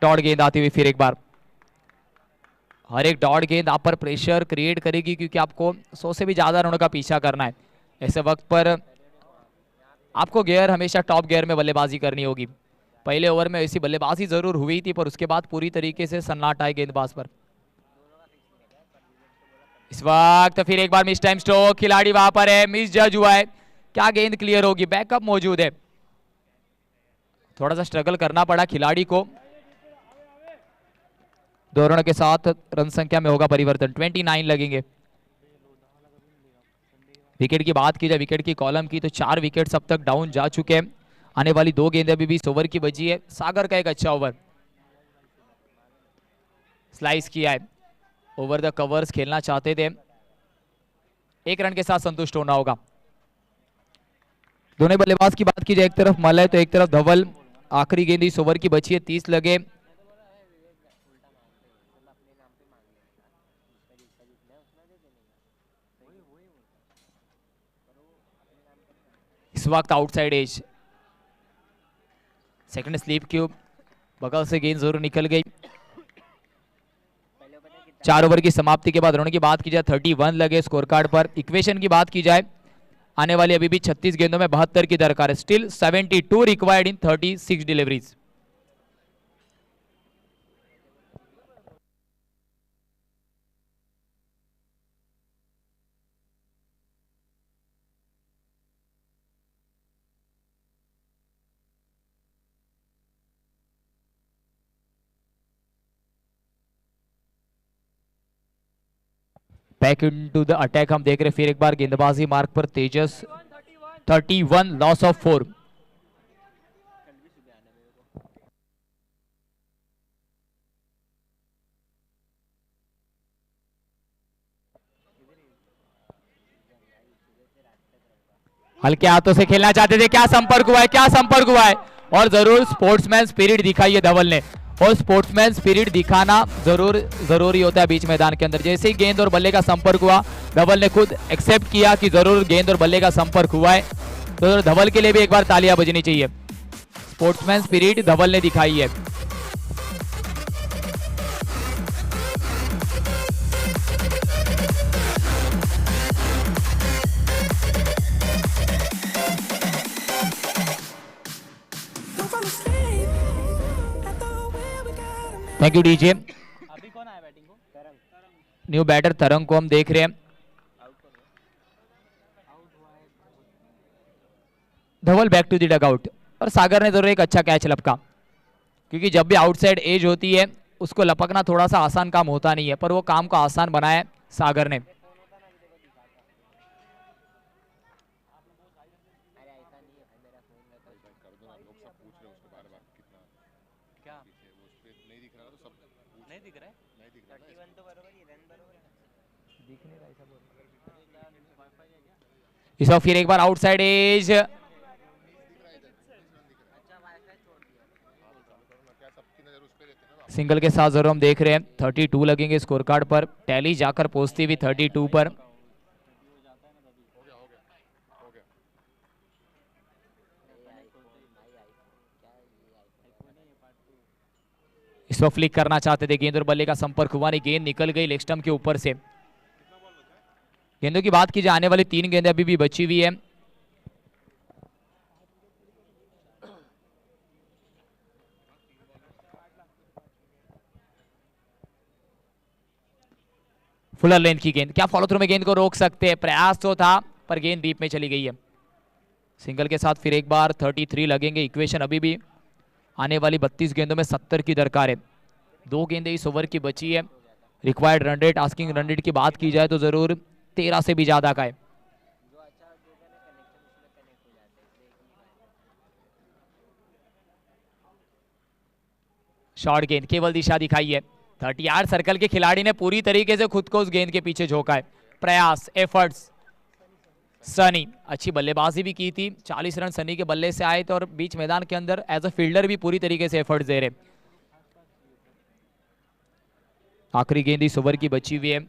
डॉट गेंद आती हुई फिर एक बार, हर एक डॉट गेंद आप पर प्रेशर क्रिएट करेगी क्योंकि आपको 100 से भी ज्यादा रनों का पीछा करना है। ऐसे वक्त पर आपको गियर हमेशा टॉप गियर में बल्लेबाजी करनी होगी। पहले ओवर में ऐसी बल्लेबाजी जरूर हुई थी पर उसके बाद पूरी तरीके से सन्नाटा है गेंदबाज पर। इस वक्त फिर एक बार मिस टाइम स्ट्रोक, खिलाड़ी वहां पर है, मिस जज हुआ है, क्या गेंद क्लियर होगी? बैकअप मौजूद है, थोड़ा सा स्ट्रगल करना पड़ा खिलाड़ी को। 2 रनों के साथ रन संख्या में होगा परिवर्तन, 29 लगेंगे। विकेट की बात की जाए, विकेट की कॉलम की, तो 4 विकेट अब तक डाउन जा चुके हैं। आने वाली 2 गेंदें अभी भी इस ओवर की बची है। सागर का एक अच्छा ओवर, स्लाइस किया है, ओवर द कवर्स खेलना चाहते थे, 1 रन के साथ संतुष्ट होना होगा। दोनों बल्लेबाज की बात की जाए, एक तरफ मलय तो एक तरफ धवल। आखिरी गेंद इस ओवर की बची है, 30 लगे। इस वक्त outside edge, second slip cube, बगल से गेंद जरूर निकल गई। 4 ओवर की समाप्ति के बाद रनों की बात की जाए 31 लगे स्कोर कार्ड पर। इक्वेशन की बात की जाए आने वाली अभी भी 36 गेंदों में 72 की दरकार है। Still 72 required in 36 deliveries. Back into the attack हम देख रहे फिर एक बार गेंदबाजी मार्ग पर तेजस। 31 लॉस ऑफ 4। हल्के हाथों से खेलना चाहते थे, क्या संपर्क हुआ है, क्या संपर्क हुआ है। और जरूर स्पोर्ट्समैन स्पिरिट दिखाई है धवल ने, और स्पोर्ट्समैन स्पिरिट दिखाना जरूरी होता है बीच मैदान के अंदर। जैसे ही गेंद और बल्ले का संपर्क हुआ धवल ने खुद एक्सेप्ट किया कि जरूर गेंद और बल्ले का संपर्क हुआ है, तो धवल के लिए भी एक बार तालियां बजनी चाहिए। स्पोर्ट्समैन स्पिरिट धवल ने दिखाई है। Thank you DJ. अभी कौन आया बैटिंग को? न्यू बैटर तरंग को हम देख रहे हैं। धवल बैक टू द डगआउट, और सागर ने जरूर एक अच्छा कैच लपका, क्योंकि जब भी आउटसाइड एज होती है उसको लपकना थोड़ा सा आसान काम होता नहीं है, पर वो काम को आसान बनाया सागर ने। इस वक्त फिर एक बार आउटसाइड एज, सिंगल के साथ जरूर हम देख रहे हैं 32 लगेंगे स्कोर कार्ड पर। टैली जाकर पहुंचती हुई 32 पर। इस वक्त फ्लिक करना चाहते थे, गेंद और बल्ले का संपर्क हुआ नहीं, गेंद निकल गई लेग स्टंप के ऊपर से। गेंदों की बात की जाए आने वाली 3 गेंदें अभी भी बची हुई है। फुलर लेंथ की गेंद, क्या फॉलो थ्रू में गेंद को रोक सकते हैं? प्रयास तो था पर गेंद बीप में चली गई है। सिंगल के साथ फिर एक बार 33 लगेंगे। इक्वेशन अभी भी आने वाली 32 गेंदों में 70 की दरकार है। 2 गेंदें इस ओवर की बची है। Required run rate, asking run rate की बात की जाए तो जरूर 13 से भी ज्यादा का है। शॉर्ट गेंद, केवल दिशा दिखाई है। 30 सर्कल के खिलाड़ी ने पूरी तरीके से खुद को उस गेंद के पीछे झोंका है। प्रयास, एफर्ट्स। सनी अच्छी बल्लेबाजी भी की थी, 40 रन सनी के बल्ले से आए थे, और बीच मैदान के अंदर एज अ फील्डर भी पूरी तरीके से एफर्ट्स दे रहे। आखिरी गेंद इस ओवर की बची हुई है।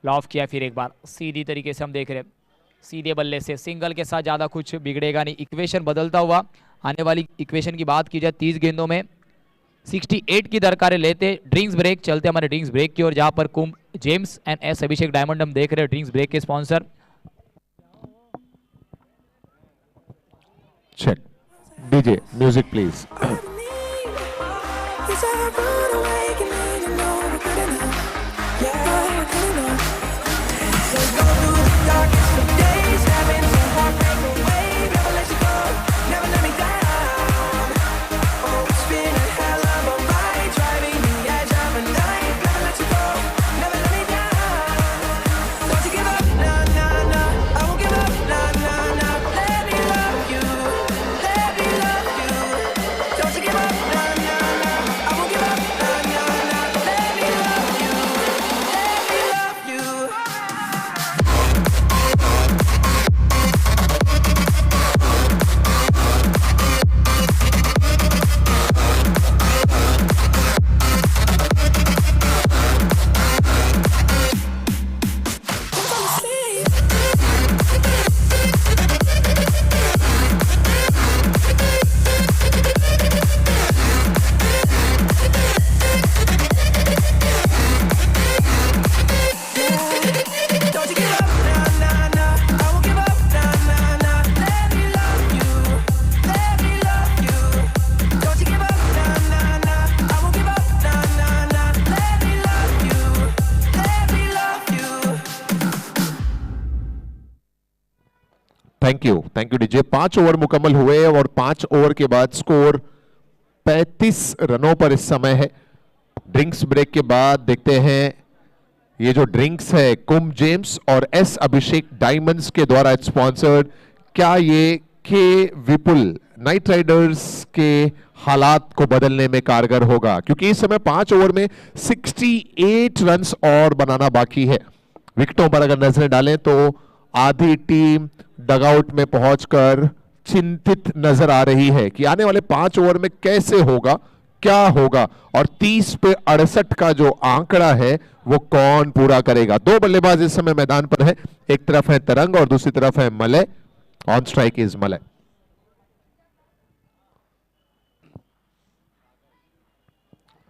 लॉफ किया फिर एक बार, सीधी तरीके से हम देख रहे हैं, सीधे बल्ले से। सिंगल के साथ ज्यादा कुछ बिगड़ेगा नहीं। इक्वेशन बदलता हुआ आने वाली इक्वेशन की बात की जाए 30 गेंदों में 68 की दरकारें लेते। ड्रिंक्स ब्रेक चलते हमारे ड्रिंक्स ब्रेक की ओर, जहां पर Kumbh Gems and S Abhishek Diamond हम देख रहे हैं ड्रिंक्स ब्रेक के स्पॉन्सर। चल DJ music please. Thank you DJ. 5 over मुकम्मल हुए और 5 ओवर के बाद स्कोर 35 रनों पर इस समय है। ड्रिंक्स ब्रेक के बाद देखते हैं ये जो ड्रिंक्स है कुंभ जेम्स और एस अभिषेक डायमंड्स के द्वारा स्पॉन्सर्ड, क्या ये के विपुल नाइट राइडर्स के हालात को बदलने में कारगर होगा, क्योंकि इस समय 5 ओवर में 68 रन्स और बनाना बाकी है। विकेटों पर अगर नजरें डालें तो आधी टीम डगआउट में पहुंचकर चिंतित नजर आ रही है कि आने वाले 5 ओवर में कैसे होगा, क्या होगा, और 30 पे 68 का जो आंकड़ा है वो कौन पूरा करेगा। 2 बल्लेबाज इस समय मैदान पर है, एक तरफ है तरंग और दूसरी तरफ है Malay. On strike is Malay.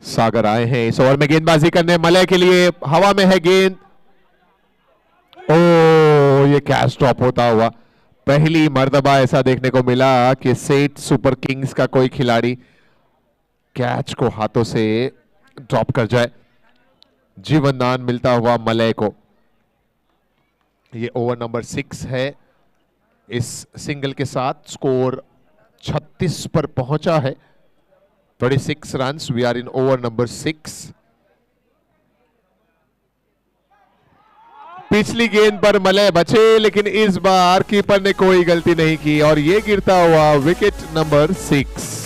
Sagar आए हैं इस ओवर में गेंदबाजी करने, मलय के लिए हवा में है गेंद। ओ, ये कैच ड्रॉप होता हुआ पहली मर्तबा ऐसा देखने को मिला कि सेठ सुपर किंग्स का कोई खिलाड़ी कैच को हाथों से ड्रॉप कर जाए। जीवन दान मिलता हुआ मलय को। ये ओवर नंबर 6 है। इस सिंगल के साथ स्कोर 36 पर पहुंचा है। 26 runs. We are in over number 6। पिछली गेंद पर मलय बचे, लेकिन इस बार कीपर ने कोई गलती नहीं की और ये गिरता हुआ विकेट नंबर 6।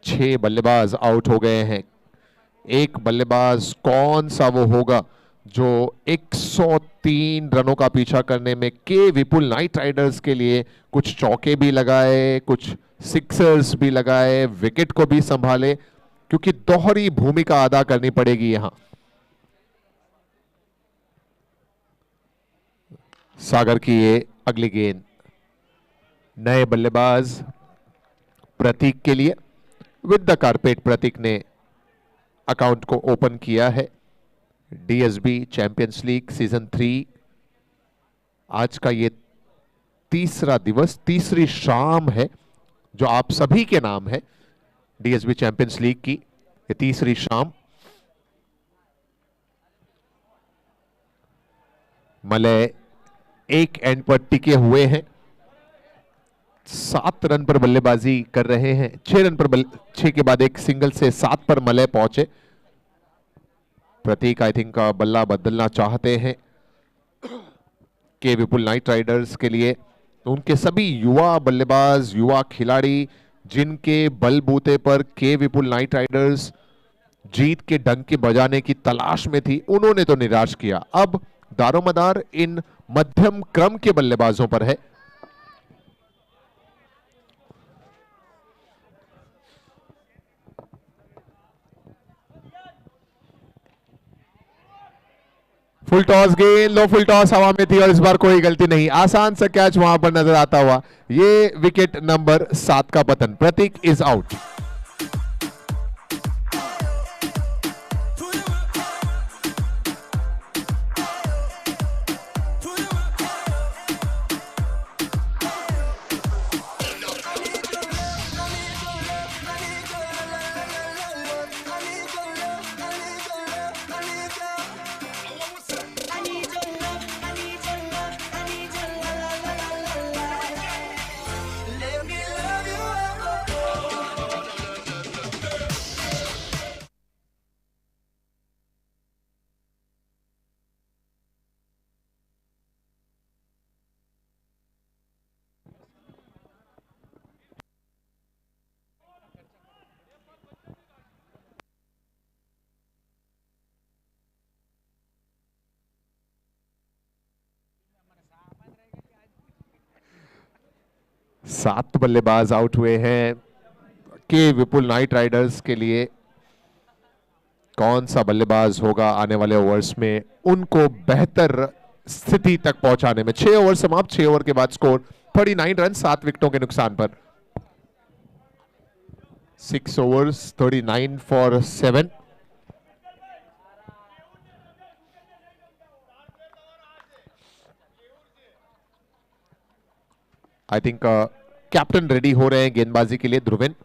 छह बल्लेबाज आउट हो गए हैं। एक बल्लेबाज कौन सा वो होगा जो 103 रनों का पीछा करने में के विपुल नाइट राइडर्स के लिए कुछ चौके भी लगाए, कुछ सिक्सर्स भी लगाए, विकेट को भी संभाले, क्योंकि दोहरी भूमिका अदा करनी पड़ेगी यहां। सागर की ये अगली गेंद नए बल्लेबाज प्रतीक के लिए। विद द कारपेट प्रतीक ने अकाउंट को ओपन किया है। डीएसबी चैंपियंस लीग सीजन 3 आज का ये तीसरा दिवस, तीसरी शाम है जो आप सभी के नाम है। डीएसबी चैंपियंस लीग की ये तीसरी शाम। मलय एक एंड पर टिके हुए हैं। 7 रन पर बल्लेबाजी कर रहे हैं। 6 रन पर 6 के बाद एक सिंगल से 7 पर मलय पहुंचे। प्रतीक आई थिंक बल्ला बदलना चाहते हैं के विपुल नाइट राइडर्स के लिए। उनके सभी युवा बल्लेबाज, युवा खिलाड़ी जिनके बलबूते पर के विपुल नाइट राइडर्स जीत के डंके बजाने की तलाश में थी, उन्होंने तो निराश किया। अब दारोमदार इन मध्यम क्रम के बल्लेबाजों पर है। फुल टॉस गेंद, लो फुल टॉस हवा में थी और इस बार कोई गलती नहीं। आसान सा कैच वहां पर नजर आता हुआ। ये विकेट नंबर 7 का पतन। प्रतीक इज आउट। सात बल्लेबाज आउट हुए हैं के विपुल नाइट राइडर्स के लिए। कौन सा बल्लेबाज होगा आने वाले ओवर्स में उनको बेहतर स्थिति तक पहुंचाने में। 6 ओवर समाप्त। 6 ओवर के बाद स्कोर 39 रन, 7 विकेटों के नुकसान पर। 6 overs, 39 for 7. I think captain ready हो रहे हैं गेंदबाजी के लिए, Dhruvin.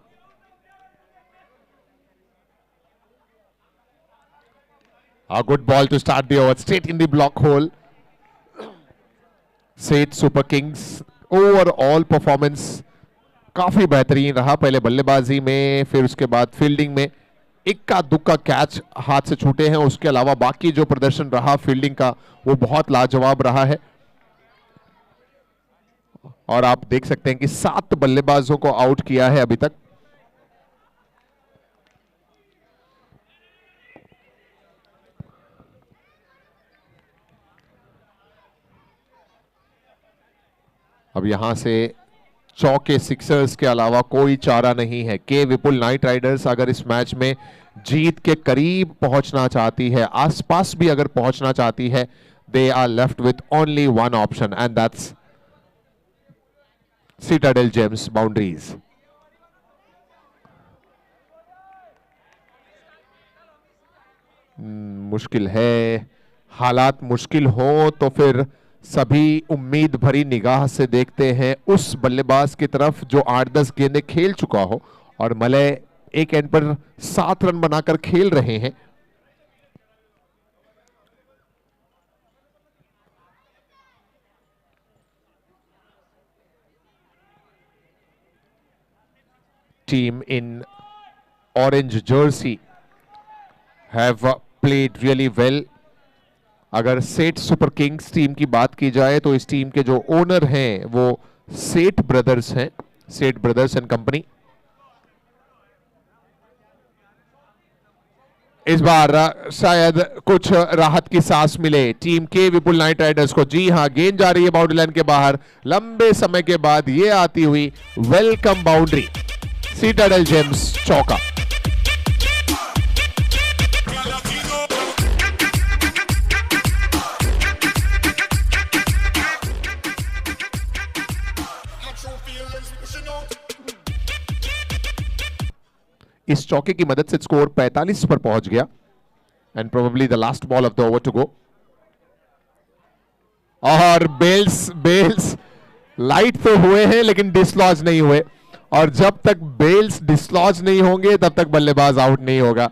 A good ball to start the over, straight in the block hole. सेठ सुपर किंग्स ओवरऑल परफॉर्मेंस काफी बेहतरीन रहा, पहले बल्लेबाजी में, फिर उसके बाद फील्डिंग में इक्का दुक्का कैच हाथ से छूटे हैं, उसके अलावा बाकी जो प्रदर्शन रहा फील्डिंग का वो बहुत लाजवाब रहा है। और आप देख सकते हैं कि 7 बल्लेबाजों को आउट किया है अभी तक। अब यहां से चौके सिक्सर्स के अलावा कोई चारा नहीं है। के विपुल नाइट राइडर्स अगर इस मैच में जीत के करीब पहुंचना चाहती है, आसपास भी अगर पहुंचना चाहती है, they are left with only one option and that's Citadel Gems boundaries. मुश्किल है, हालात मुश्किल हो तो फिर सभी उम्मीद भरी निगाह से देखते हैं उस बल्लेबाज की तरफ जो 8-10 गेंदें खेल चुका हो, और मलय एक एंड पर 7 रन बनाकर खेल रहे हैं। Team in orange Jersey have played really well. अगर सेठ सुपर किंग्स टीम की बात की जाए तो इस टीम के जो ओनर हैं वो सेठ ब्रदर्स हैं, सेठ ब्रदर्स एंड कंपनी। इस बार शायद कुछ राहत की सांस मिले टीम के विपुल नाइट राइडर्स को। जी हां, गेंद जा रही है बाउंड्री लाइन के बाहर, लंबे समय के बाद ये आती हुई वेलकम बाउंड्री। Citadel Gems चौका। इस चौके की मदद से स्कोर 45 पर पहुंच गया and probably the last ball of the over to go. और बेल्स लाइट तो हुए हैं लेकिन डिसलॉज नहीं हुए, और जब तक बेल्स डिसलॉज नहीं होंगे तब तक बल्लेबाज आउट नहीं होगा।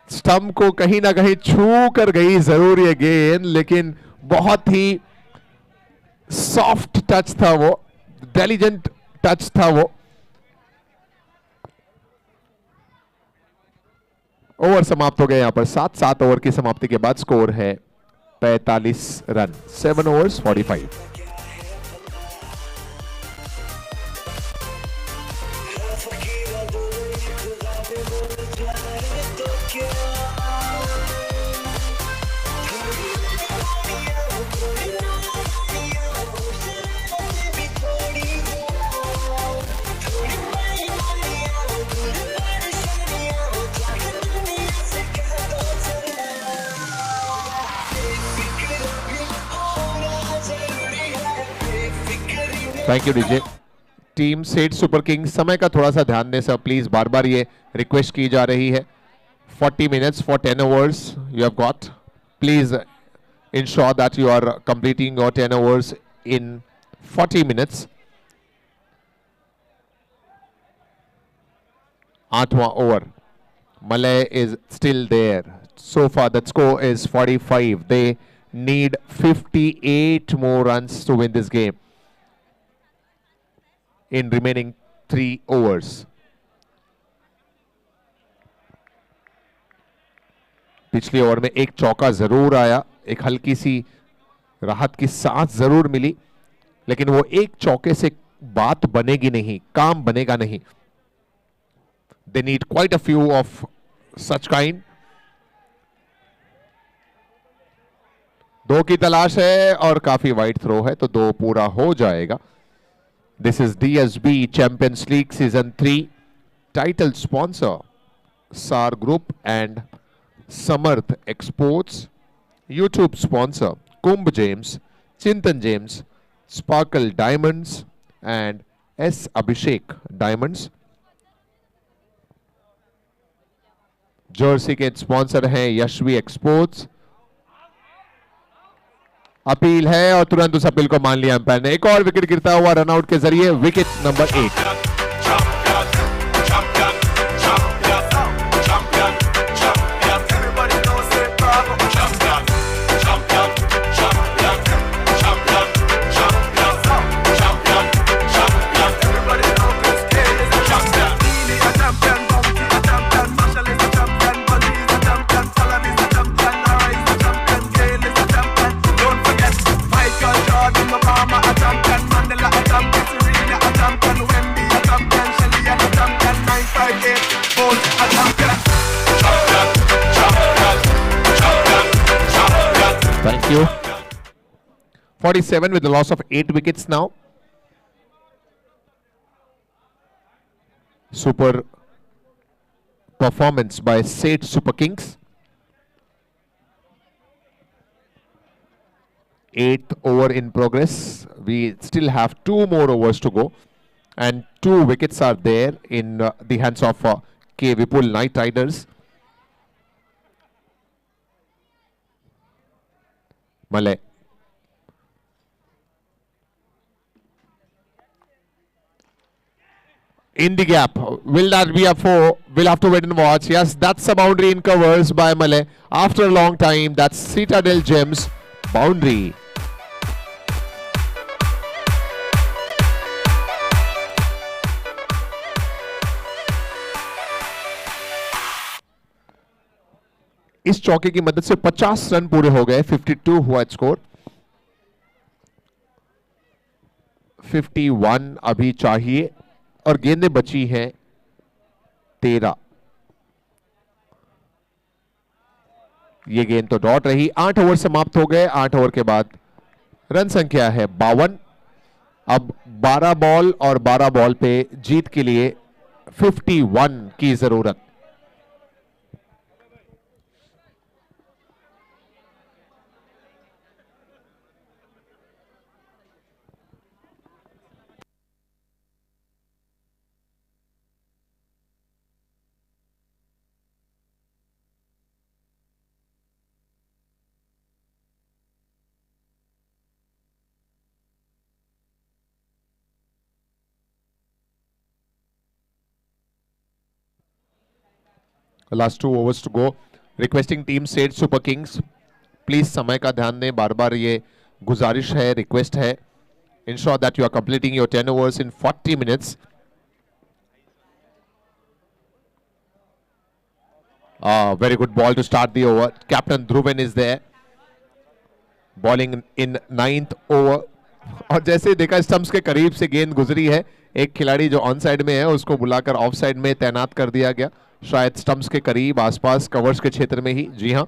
स्टंप को कहीं ना कहीं छू कर गई जरूर ये गेंद, लेकिन बहुत ही सॉफ्ट टच था वो, इंटेलिजेंट टच था वो। ओवर समाप्त हो गए यहां पर। 7 ओवर की समाप्ति के बाद स्कोर है 45 run, 7 overs 45। Thank you DJ. Team सेठ सुपर किंग्स समय का थोड़ा सा ध्यान दें सर प्लीज, बार बार ये रिक्वेस्ट की जा रही है। 40 minutes for 10 overs you have got. Please ensure that you are completing your 10 overs in 40 minutes. 8वां over, Malay is still there. So far the score is 45. They need 58 more runs to win this game in remaining 3 overs. पिछले over में एक चौका जरूर आया, एक हल्की सी राहत की सांस जरूर मिली, लेकिन वो एक चौके से बात बनेगी नहीं, काम बनेगा नहीं। They need quite a few of such kind. 2 की तलाश है और काफी वाइड थ्रो है तो 2 पूरा हो जाएगा। This is DSB Champions League Season 3. Title sponsor SAR Group and Samarth Exports. YouTube sponsor Kumbh James, Chintan James, Sparkle Diamonds and S Abhishek Diamonds. Jersey के स्पॉन्सर हैं यशवी एक्सपोर्ट्स। अपील है और तुरंत उस अपील को मान लिया अंपायर ने। एक और विकेट गिरता हुआ रनआउट के जरिए, wicket number 8। Thank you. 47 with the loss of 8 wickets now. Super performance by Seth Super Kings. 8th over in progress. We still have 2 more overs to go, and 2 wickets are there in the hands of K Vipul Knight Riders. Malay. In the gap, will that be a 4? We'll have to wait and watch. Yes, that's a boundary in covers by Malay. After a long time, that's Citadel Gems boundary. इस चौके की मदद से 50 run पूरे हो गए। 52 हुआ score. 51 अभी चाहिए और गेंदें बची हैं 13। ये गेंद तो डॉट रही। 8 ओवर समाप्त हो गए। 8 ओवर के बाद रन संख्या है 52। अब 12 बॉल और 12 बॉल पे जीत के लिए 51 की जरूरत। Last 2 overs to go. Requesting team Seth Super Kings, please समय का ध्यान दें। बार बार ये गुजारिश है, रिक्वेस्ट है। Ensure that you are completing your 10 overs in 40 minutes. Very good ball to start the over. Captain Dhruven is there, bowling in 9th over. और जैसे ही देखा स्टंप्स के करीब से गेंद गुजरी है, एक खिलाड़ी जो ऑन साइड में है उसको बुलाकर ऑफ साइड में तैनात कर दिया गया। शायद स्टंप्स के करीब, आसपास, कवर्स के क्षेत्र में ही। जी हां,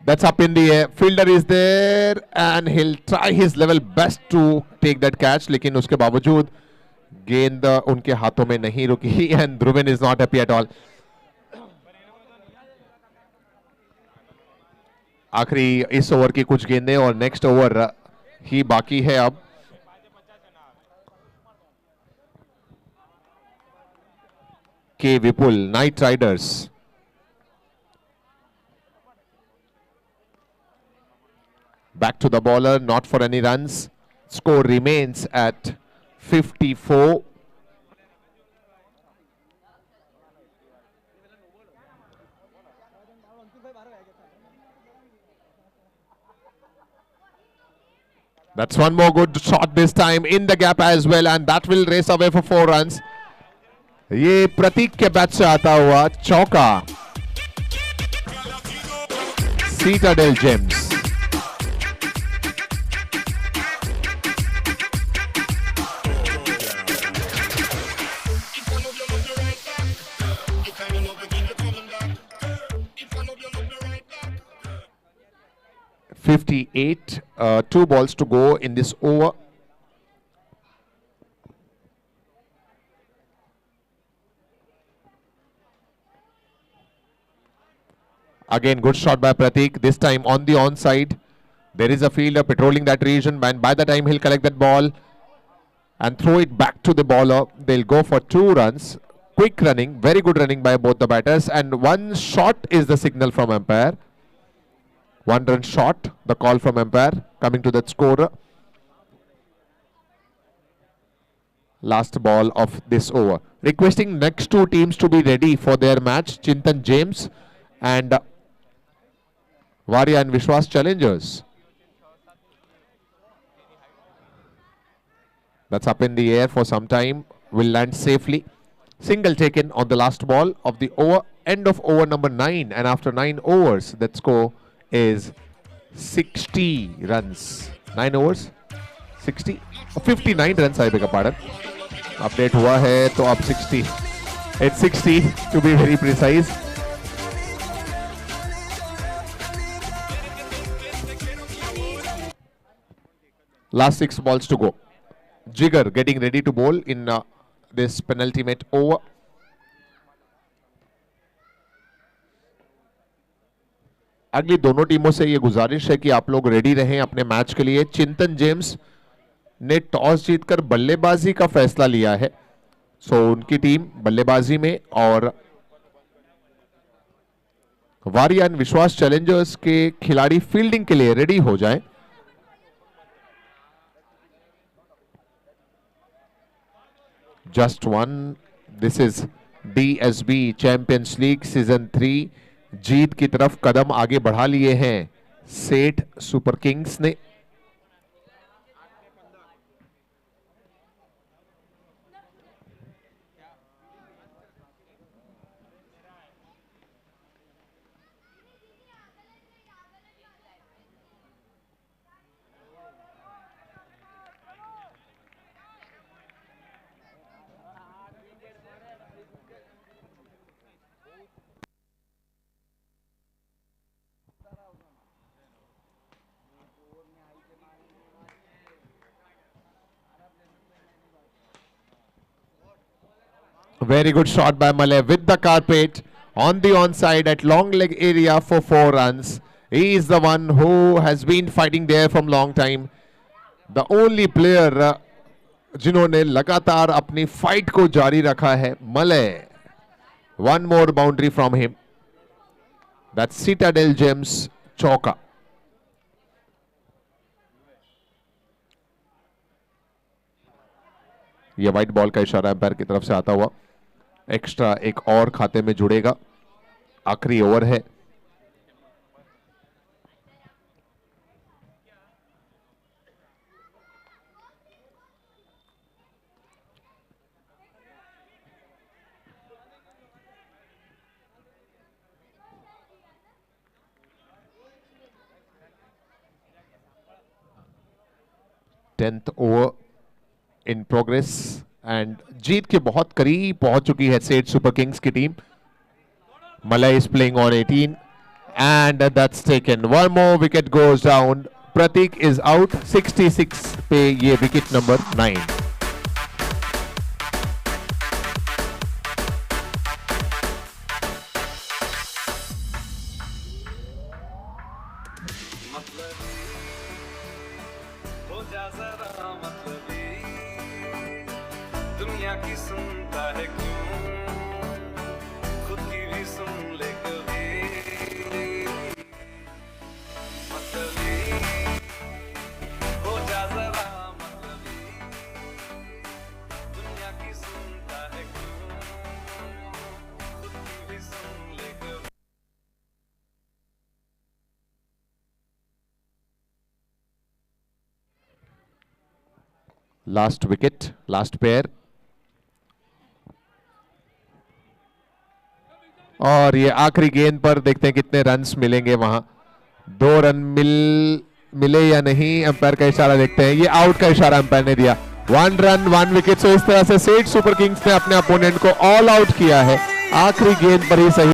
that's up in the air. Fielder is there and he'll try his level best to take that catch, लेकिन उसके बावजूद गेंद उनके हाथों में नहीं रुकी and Dhruven is not happy at all. आखिरी इस ओवर की कुछ गेंदें और नेक्स्ट ओवर ही बाकी है अब। के विपुल knight riders back to the bowler, not for any runs. Score remains at 54. That's one more good shot this time in the gap as well, and that will race away for 4 runs. ये प्रतीक के bat से आता हुआ चौका। Citadel Gems. (58) 2 balls to go in this over. Again, good shot by Pratik. This time on the onside. There is a fielder patrolling that region, and by the time he'll collect that ball, and throw it back to the bowler. They'll go for 2 runs. Quick running, very good running by both the batters, and 1 shot is the signal from umpire. 1 run shot, the call from umpire, coming to that scorer. Last ball of this over. Requesting next 2 teams to be ready for their match. Chintan James and Varia and Vishwas challengers. That's up in the air for some time. Will land safely. Single taken on the last ball of the over. End of over number 9. And after 9 overs, that score is 60 runs. 9 overs? 60? 59 runs, I beg your pardon. Update हुआ है तो अब 60. It's 60 to be very precise. Last 6 balls to go. Jigar getting ready to bowl in this penultimate over. अगली दोनों टीमों से ये गुजारिश है कि आप लोग रेडी रहें अपने मैच के लिए. चिंतन जेम्स ने टॉस जीतकर बल्लेबाजी का फैसला लिया है, सो उनकी टीम बल्लेबाजी में, और वारिया एंड विश्वास चैलेंजर्स के खिलाड़ी फील्डिंग के लिए रेडी हो जाएं. Just one. This is DSB champions league season 3. जीत की तरफ कदम आगे बढ़ा लिए हैं सेठ सुपर किंग्स ने. Very good shot by Malay with the carpet on the onside at long leg area for 4 runs. He is the one who has been fighting there from long time. The only player जिन्होंने लगातार अपनी fight को जारी रखा है. Malay. One more boundary from him. That's Citadel Gems चौका. ये white ball का इशारा एम्पायर की तरफ से आता हुआ. एक्स्ट्रा एक और खाते में जुड़ेगा. आखिरी ओवर है. Tenth over in progress and जीत के बहुत करीब पहुंच चुकी है सेठ सुपर किंग्स की टीम. Malay is playing on 18 and that's taken. One more wicket goes down. Pratik is out. 66 पे ये wicket number 9. दुनिया की सुनता है क्यों, खुद की भी सुन ले कभी. मतलबी हो जा जरा मतलबी, दुनिया की सुनता है क्यों, खुद की भी सुन ले कभी. Last wicket, last pair. और ये आखिरी गेंद पर देखते हैं कितने रन्स मिलेंगे. वहां 2 रन मिले या नहीं, अंपायर का इशारा देखते हैं. ये आउट का इशारा अंपायर ने दिया. 1 रन 1 विकेट. सो इस तरह से सेठ सुपर किंग्स ने अपने अपोनेंट को ऑल आउट किया है. आखिरी गेंद पर ही सही